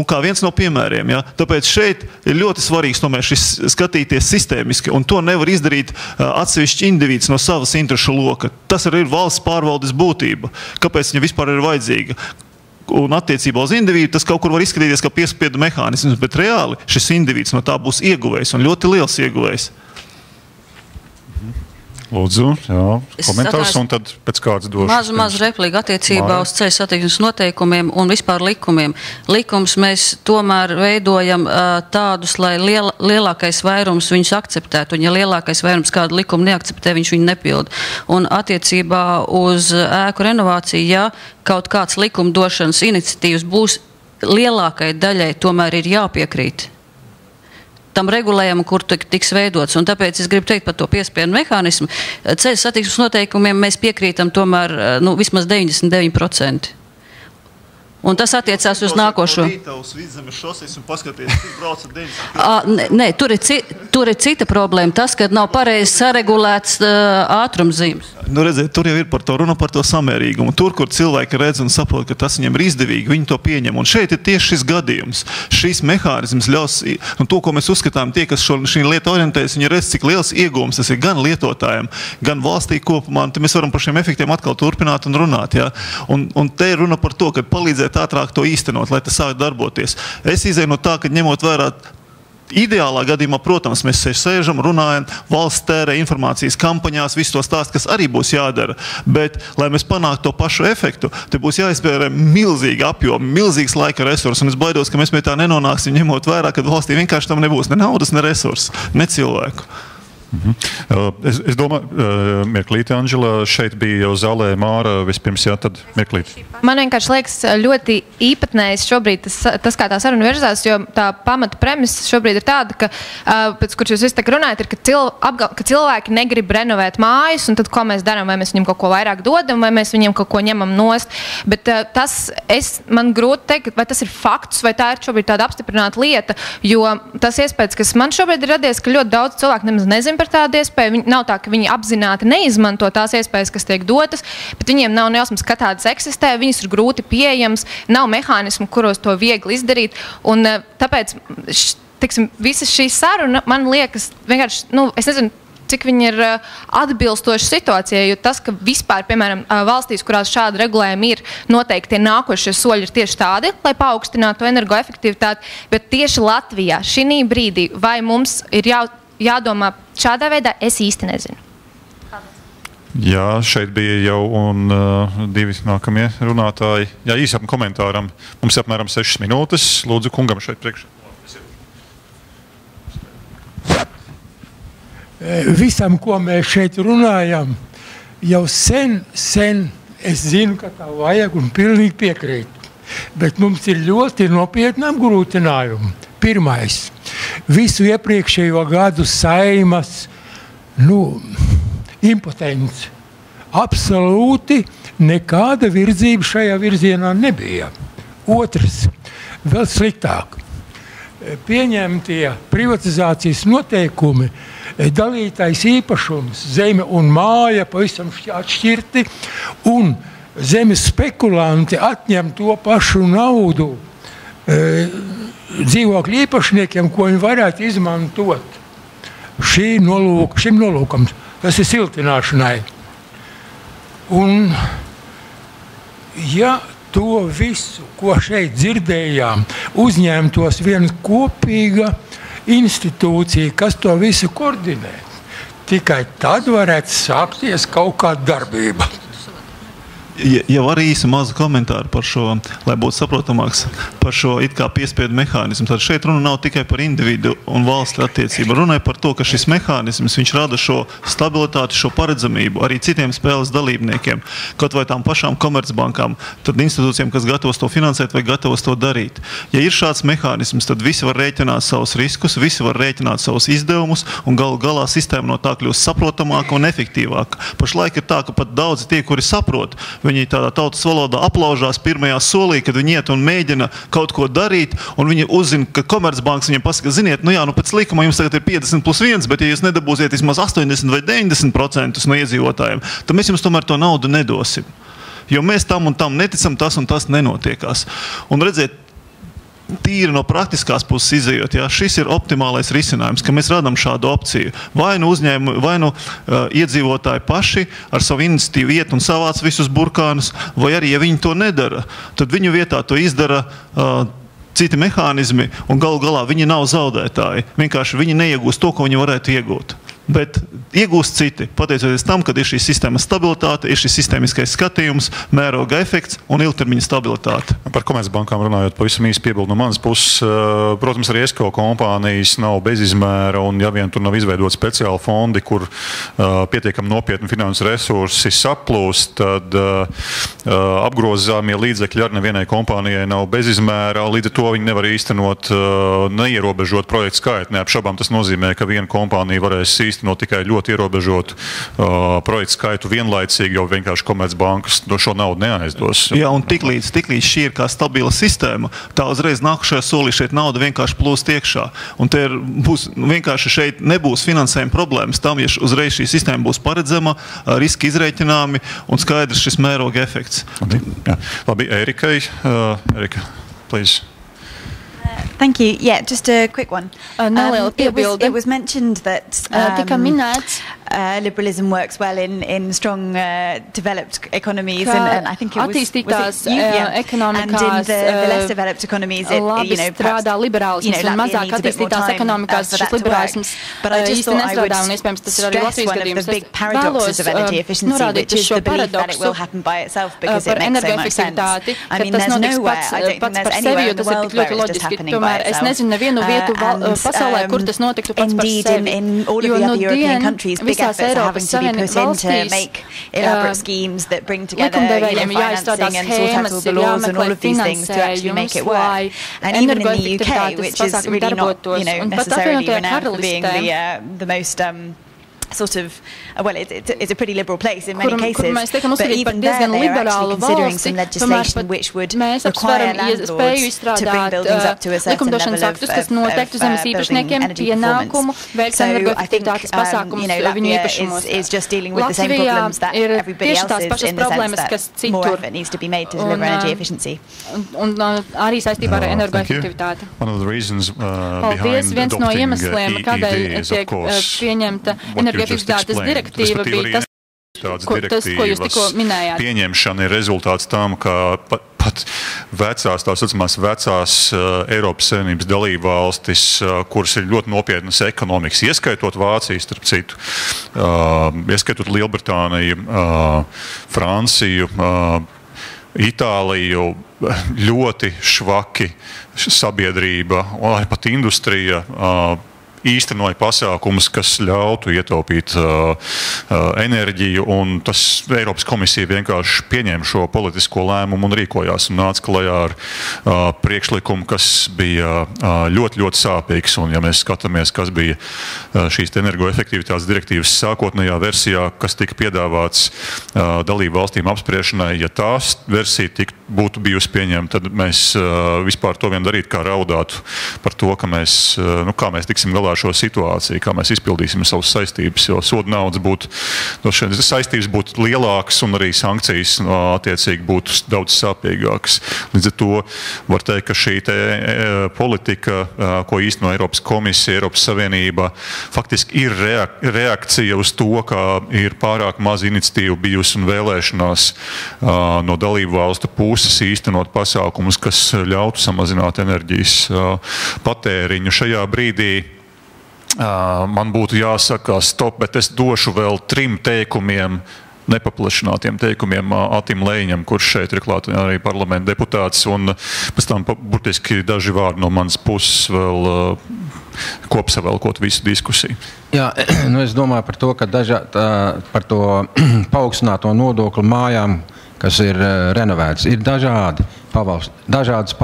Kā viens no piemēriem. Ja? Tāpēc šeit ir ļoti svarīgs tomēr šis skatīties sistēmiski, un to nevar izdarīt atsevišķi indivīds no savas interešu loka. Tas arī ir valsts pārvaldes būtība. Kāpēc viņa vispār ir vajadzīga? Un attiecībā uz individu tas kaut kur var izskatīties kā piespiedu mehānisms, bet reāli šis individs no tā būs ieguvējs un ļoti liels ieguvējs. Lūdzu, jā, komentārs un tad pēc kāds došu. Mazu repliku attiecībā uz ceļu satiksmes noteikumiem un vispār likumiem. Likums mēs tomēr veidojam tādus, lai lielākais vairums viņus akceptētu, un ja lielākais vairums kādu likumu neakceptē, viņš viņu nepilda. Un attiecībā uz ēku renovāciju, ja kaut kāds likumdošanas iniciatīvas būs lielākai daļai tomēr ir jāpiekrīt tam regulējumam, kur tiks veidots. Un tāpēc es gribu teikt par to piespiedu mehānismu. Ceļu satiksmes noteikumiem mēs piekrītam tomēr vismaz 99%. Un tas attiecās uz nākošo. Nē, tur ir cita problēma. Tas, ka nav pareizi saregulēts ātrumzīmes. Nu, redziet, tur jau ir par to runa, par to samērīgumu. Tur, kur cilvēki redz un saprot, ka tas viņiem ir izdevīgi, viņi to pieņem. Un šeit ir tieši šis gadījums. Šīs mehānisms ļaus, to, ko mēs uzskatām, tie, kas šī lieta orientējas, viņi redz, cik liels iegūms tas ir gan lietotājiem, gan valstī kopumā. Un mēs varam par šiem efektiem atkal turpināt un runāt. Ja? Un te ir runa par to, ka palīdzēt ātrāk to īstenot, lai tas sāk darboties. Es izēju no tā, ka ņemot vērā ideālā gadījumā, protams, mēs sēžam, runājam, valsts tērē informācijas kampaņās, visu to stāst, kas arī būs jādara. Bet, lai mēs panāktu to pašu efektu, te būs jāizpērē milzīgi apjomi, milzīgs laika resursi. Un es baidos, ka mēs pie tā nenonāksim, ņemot vērā, ka valstī vienkārši tam nebūs ne naudas, ne resursu, ne cilvēku. Es domāju, Mirklīte, Anžela, šeit bija jau zālē Māra vispirms, jā, tad Mirklīte. Man vienkārši liekas ļoti īpatnējs šobrīd tas kā tā saruna virzās, jo tā pamata premisa šobrīd ir tāda, ka, pēc kurš jūs visi tā runājat, ir, ka cilvēki negrib renovēt mājas, un tad ko mēs darām, vai mēs viņam kaut ko vairāk dodam, vai mēs viņam kaut ko ņemam nost. Bet man grūti teikt, vai tas ir fakts, vai tā ir šobrīd tāda apstiprināta lieta, jo tas iespējas, kas man šobrīd ir radies, ka ļoti daudz cilvēku nemaz nezin par tādu iespēju. Nav tā, ka viņi apzināti neizmanto tās iespējas, kas tiek dotas, bet viņiem nav nejausmas, ka tādas eksistē, viņas ir grūti pieejams, nav mehānismu, kuros to viegli izdarīt. Un tāpēc, visa šī saruna, man liekas, vienkārši, es nezinu, cik viņi ir atbilstoši situācijai, jo tas, ka vispār, piemēram, valstīs, kurās šāda regulējuma ir, noteikti tie nākošie soļi ir tieši tādi, lai paaugstinātu energoefektivitāti, bet tieši Latvijā šī brīdī, vai mums ir jādomā šādā veidā, es īsti nezinu. Jā, šeit bija jau un divi nākamie runātāji. Jā, īsam komentāram. Mums ir apmēram 6 minūtes. Lūdzu, kungam šeit priekšā. Visam, ko mēs šeit runājam, jau sen es zinu, ka tā vajag un pilnīgi piekrītu. Bet mums ir ļoti nopietni apgrūtinājumi. Pirmais. Visu iepriekšējo gadu Saimas impotence. Absolūti nekāda virzība šajā virzienā nebija. Otrs, vēl sliktāk. Pieņemtie privatizācijas noteikumi, dalītais īpašums, zeme un māja pavisam atšķirti, un zemes spekulanti atņem to pašu naudu dzīvokļu īpašniekiem, ko viņi varētu izmantot šim nolūkam. Tas ir siltināšanai. Un ja to visu, ko šeit dzirdējām, uzņemtos viena kopīga institūcija, kas to visu koordinē, tikai tad varētu sākties kaut kāda darbība. Ja var īsi mazu komentāru par šo, lai būtu saprotamāks, par šo it kā piespiedu mehānismu, tad šeit runa nav tikai par individu un valsts attiecību. Runāja par to, ka šis mehānisms, viņš rada šo stabilitāti, šo paredzamību arī citiem spēles dalībniekiem, kaut vai tām pašām komercbankām, tad institūcijiem, kas gatavos to finansēt vai gatavos to darīt. Ja ir šāds mehānisms, tad visi var rēķināt savus riskus, visi var rēķināt savus izdevumus un galā sistēma no tā kļūst saprotamāka un efektīvāka. Pašlaik ir tā, ka pat daudzi tie, kuri saprot, viņi tādā tautas valodā aplaužās pirmajā solī, kad viņi iet un mēģina kaut ko darīt, un viņi uzzina, ka Komercbanks viņiem pasaka, ziniet, pēc likuma jums tagad ir 50+1, bet ja jūs nedabūsiet vismaz 80 vai 90% no iedzīvotājiem, tad mēs jums tomēr to naudu nedosim. Jo mēs tam un tam neticam, tas un tas nenotiekās. Un redziet, tīri no praktiskās puses izejot, šis ir optimālais risinājums, ka mēs radām šādu opciju. Vai nu uzņēmumi, vai nu iedzīvotāji paši ar savu iniciatīvu iet un savāc visus burkānus, vai arī, ja viņi to nedara, tad viņu vietā to izdara citi mehānismi, un galu galā viņi nav zaudētāji. Vienkārši viņi neiegūst to, ko viņi varētu iegūt. bet iegūst citi, pateicoties tam, kad ir šī sistēmas stabilitāte, ir šis sistēmiskais skatījums, mēroga efekts un ilgtermiņa stabilitāte. Par Komercbankām runājot, pavisam īsi piebildu no manas puses. Protams, arī ESCO kompānijas nav bezizmēra, un ja vien tur nav izveidot speciāli fondi, kur pietiekami nopietni finanses resursi saplūst, tad apgrozāmie līdzekļi ar nevienai kompānijai nav bezizmēra, līdz ar to viņi nevar īstenot neierobežot projektu skaitu. Neapšaubām tas nozīmē, ka viena kompānija varēs īstenot tikai ļoti ierobežotu projektu skaitu vienlaicīgi, jo vienkārši Komercbankas no šo naudu neaizdos. Jā, un tiklīdz šī ir kā stabila sistēma, tā uzreiz nākušajā solī šeit nauda vienkārši plūst iekšā. Un te vienkārši šeit nebūs finansējuma problēmas tam, ja uzreiz šī sistēma būs paredzama, riski izrēķināmi un skaidrs šis mēroga efekts. Labi, Erikai. Erika, please. Thank you. Yeah, just a quick one. It was mentioned that liberalism works well in strong developed economies, and I think it was and in the less developed economies, strādā liberālisms un mazāk attīstītās ekonomikās šis liberālisms īsti nestrādā, un iespējams tas ir arī Latvijas gadījums. Es vēlos norādīt uz šo paradoksu par energoefektivitāti, ka tas notiks pats par sevi, jo tas ir tik ļoti loģiski. Tomēr es nezinu nevienu vietu pasaulē, kur tas notiktu pats par sevi, jo nu dien visās Eiropas Savienības valstīs likumdevējiem jāizstrādā schēmas, ir jāmeklē finansējums, lai energoefektivitātes pasākumi darbotos. Un pat apvienotajā karalistē, sort of, well, it's a pretty liberal place in many cases, but even there they're actually considering some legislation which would require landlords to bring buildings up to a certain level of building energy performance. So I think Latvia is just dealing with the same problems that everybody else is, in the sense that more effort needs to be made to deliver energy efficiency. Un arī saistībā ar energoefektivitāti. One of the reasons Paldies, viens no iemesliem, kādēļ tiek pieņemta energoefektivitātes direktīva, bija tas, ko jūs tikko minējāt. Pieņemšana ir rezultāts tam, ka pat vecās, tā saucamās vecās Eiropas Savienības dalībvalstis, kuras ir ļoti nopietnas ekonomikas, ieskaitot Vāciju, starp citu, ieskaitot Lielbritāniju, Franciju, Itāliju, ļoti švaki sabiedrība, pat industrija īstenoja pasākumus, kas ļautu ietaupīt enerģiju, un tas Eiropas komisija vienkārši pieņēma šo politisko lēmumu un rīkojās un nāca klajā ar priekšlikumu, kas bija ļoti, ļoti sāpīgs. Un ja mēs skatāmies, kas bija šīs energoefektivitātes direktīvas sākotnējā versijā, kas tika piedāvāts dalību valstīm apspriešanai, ja tās versija būtu bijusi pieņemta, tad mēs vispār to vien darītu, kā raudātu par to, ka kā mēs tiksim galā šo situāciju, kā mēs izpildīsim savas saistības, jo soda naudas saistības būtu lielākas un arī sankcijas attiecīgi būtu daudz sāpīgākas. Līdz ar to var teikt, ka šī politika, ko īsteno Eiropas komisija, Eiropas Savienība, faktiski ir reakcija uz to, ka ir pārāk maz iniciatīvu bijusi un vēlēšanās no dalību valstu puses īstenot pasākumus, kas ļautu samazināt enerģijas patēriņu. Šajā brīdī man būtu jāsaka stop, bet es došu vēl 3 teikumiem, nepaplašinātiem teikumiem Atim Leņam, kurš šeit ir klāt arī parlamenta deputāts, un pēc tam burtiski daži vārdi no manas puses vēl kopsavilkot visu diskusiju. Jā, es domāju par to, ka par to paaugstināto nodokli mājām, kas ir renovēts, ir dažādas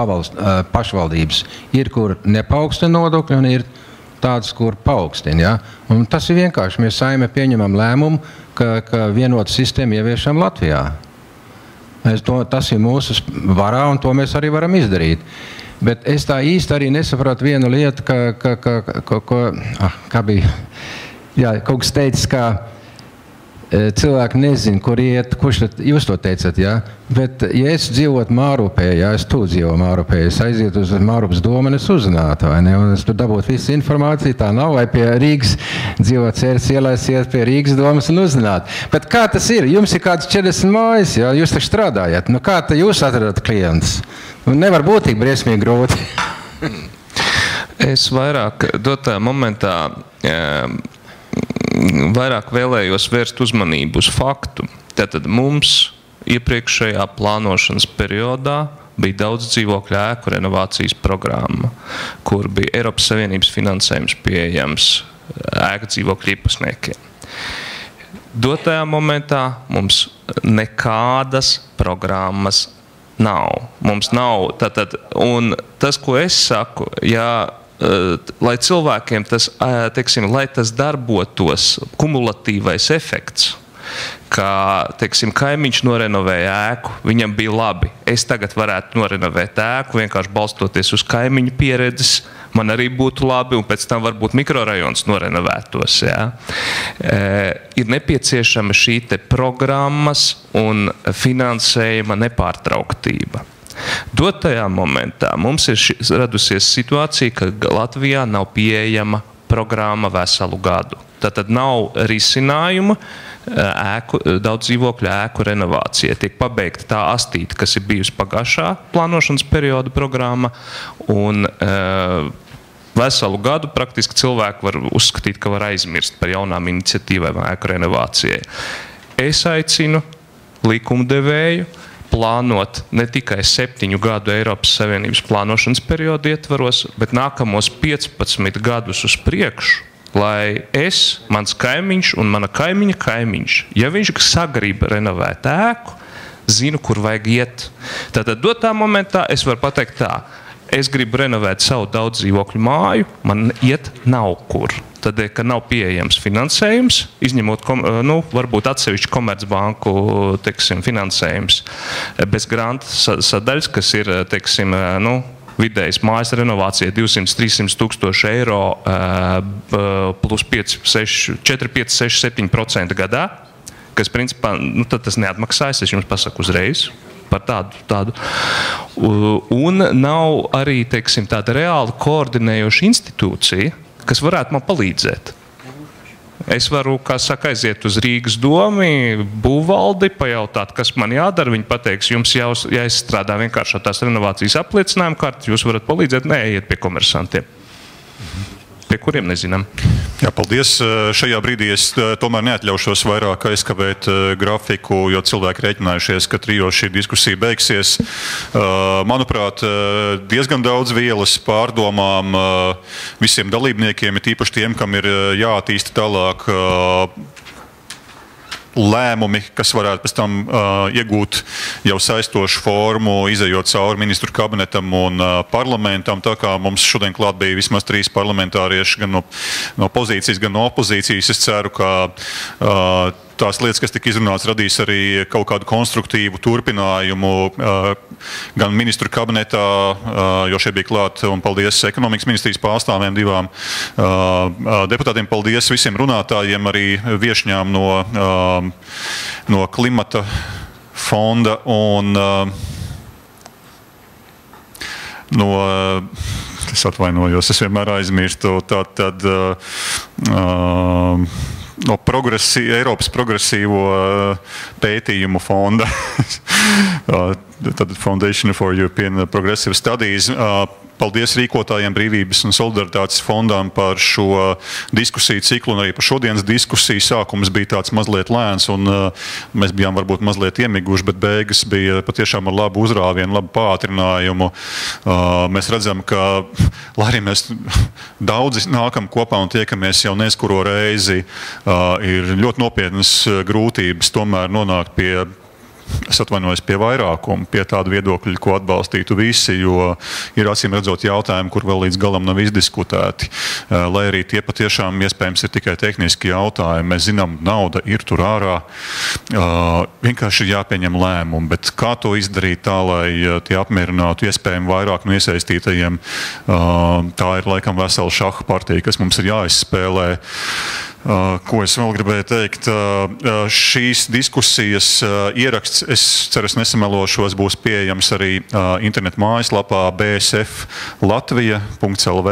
pašvaldības. Ir, kur nepaukstina nodokļi, un ir tādas, kur paaugstina. Ja? Un tas ir vienkārši. Mēs Saeimē pieņemam lēmumu, ka vienotu sistēmu ieviešam Latvijā. Tas ir mūsu varā, un to mēs arī varam izdarīt. Bet es tā īsti arī nesapratu vienu lietu, kā bija, kaut kas teicis, ka cilvēki nezin, kur iet, jūs to teicat, jā? Bet, ja es dzīvotu Mārupē, es tu dzīvoju Mārupē, es aizietu uz Mārupas domu un es uzzinātu, vai ne? Un es tur dabūtu visu informāciju, tā nav, vai pie Rīgas dzīvot Cēres ielās, iet pie Rīgas domas un uzzināt. Bet kā tas ir? Jums ir kāds 40 mājas, jā? Jūs taču strādājat. Nu, kā jūs atradat klientus? Nevar būt tik briesmīgi grūti. Es vairāk dotā momentā vairāk vēlējos vērst uzmanību uz faktu. Tātad mums iepriekšējā plānošanas periodā bija daudz dzīvokļu ēku renovācijas programma, kur bija Eiropas Savienības finansējums pieejams ēku dzīvokļu īpašniekiem. Dotajā momentā mums nekādas programmas nav. Mums nav, tātad, un tas, ko es saku, lai cilvēkiem tas, teiksim, lai tas darbotos kumulatīvais efekts, kā, teiksim, kaimiņš norenovēja ēku, viņam bija labi. Es tagad varētu norenovēt ēku, vienkārši balstoties uz kaimiņu pieredzes, man arī būtu labi, un pēc tam varbūt mikrorajons norenovētos. Ja? Ir nepieciešama šī te programmas un finansējuma nepārtrauktība. Dotajā momentā mums ir radusies situācija, ka Latvijā nav pieejama programma veselu gadu. Tātad nav risinājuma daudz dzīvokļu ēku renovācija. Tiek pabeigta tā astīte, kas ir bijusi pagājušā plānošanas perioda programma, un veselu gadu praktiski cilvēki var uzskatīt, ka var aizmirst par jaunām iniciatīvām ēku renovācijai. Es aicinu likumdevēju plānot ne tikai 7 gadu Eiropas Savienības plānošanas periodu ietvaros, bet nākamos 15 gadus uz priekšu, lai es, mans kaimiņš un mana kaimiņa kaimiņš, ja viņš sagrib renovēt ēku, zinu, kur vajag iet. Tātad dotā momentā es varu pateikt tā, es gribu renovēt savu daudz dzīvokļu māju, man iet nav kur. Tādēļ, ka nav pieejams finansējums, izņemot, varbūt atsevišķu komercbanku, teiksim, finansējums bez granta sadaļas, kas ir, teiksim, vidējs mājas renovācija 200–300 tūkstoši eiro plus 4–5–6–7% gadā, kas principā, tad tas neatmaksājas, es jums pasaku uzreiz par tādu. Un nav arī, teiksim, tāda reāla koordinējoša institūcija, kas varētu man palīdzēt. Es varu, kā saka, aiziet uz Rīgas domi, būvvaldi, pajautāt, kas man jādara. Viņi pateiks, jums jāizstrādā vienkārši tās renovācijas apliecinājuma karti, jūs varat palīdzēt, neiet pie komersantiem. Pie kuriem nezinām. Jā, paldies. Šajā brīdī es tomēr neatļaušos vairāk aizkavēt grafiku, jo cilvēki rēķinājušies, ka 3 šī diskusija beigsies. Manuprāt, diezgan daudz vielas pārdomām visiem dalībniekiem, ir tīpaši tiem, kam ir jāattīsta tālāk lēmumi, kas varētu pēc tam iegūt jau saistošu formu, izejot cauri ministru kabinetam un parlamentam. Tā kā mums šodien klāt bija vismaz 3 parlamentārieši, gan no pozīcijas, gan no opozīcijas. Es ceru, ka tās lietas, kas tika izrunāts, radīs arī kaut kādu konstruktīvu turpinājumu gan ministru kabinetā, jo šeit bija klāt, un paldies ekonomikas ministrijas pārstāvēm 2 deputātiem, paldies visiem runātājiem, arī viešņām no klimata fonda un es atvainojos, es vienmēr aizmirstu, no Eiropas progresīvo pētījumu fonda, tad Foundation for European Progressive Studies. Paldies rīkotājiem Brīvības un Solidaritātes fondām par šo diskusiju ciklu un arī par šodienas diskusiju. Sākums bija tāds mazliet lēns un mēs bijām varbūt mazliet iemiguši, bet beigas bija patiešām ar labu uzrāvienu, labu pātrinājumu. Mēs redzam, ka, lai arī mēs daudzi nākam kopā un tiekamies jau neskuro reizi, ir ļoti nopietnas grūtības tomēr nonākt pie vairākuma, pie tāda viedokļa, ko atbalstītu visi, jo ir acīm redzot jautājumi, kur vēl līdz galam nav izdiskutēti. Lai arī tie patiešām iespējams ir tikai tehniski jautājumi. Mēs zinām, nauda ir tur ārā. Vienkārši ir jāpieņem lēmumi, bet kā to izdarīt tā, lai tie apmierinātu iespējami vairāk no iesaistītajiem, tā ir laikam vesela šaha partija, kas mums ir jāizspēlē. Ko es vēl gribēju teikt? Šīs diskusijas ieraksts, es ceru, es nesamelošos, būs pieejams arī internetu mājaslapā bsflatvija.lv.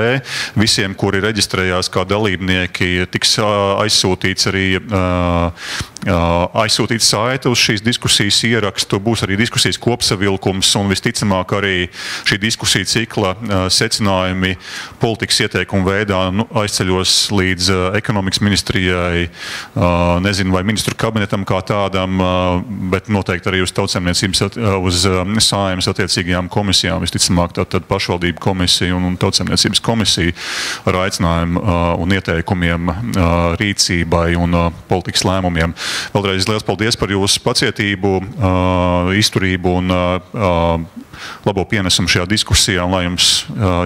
Visiem, kuri reģistrējās kā dalībnieki, tiks aizsūtīts arī aizsūtīts saite uz šīs diskusijas ierakstu. Būs arī diskusijas kopsavilkums un visticamāk arī šī diskusija cikla secinājumi politikas ieteikumu veidā aizceļos līdz ekonomikas ministrijas ministrijai, nezinu, vai ministru kabinetam kā tādam, bet noteikti arī uz tautsaimniecības, uz Saeimas attiecīgajām komisijām, visticamāk tad pašvaldību komisiju un tautsaimniecības komisiju ar aicinājumu un ieteikumiem rīcībai un politikas lēmumiem. Vēlreiz liels paldies par jūsu pacietību, izturību un labo pienesumu šajā diskusijā, un lai jums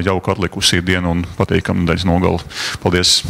jauka atlikusī diena un patīkama nedēļas nogali. Paldies!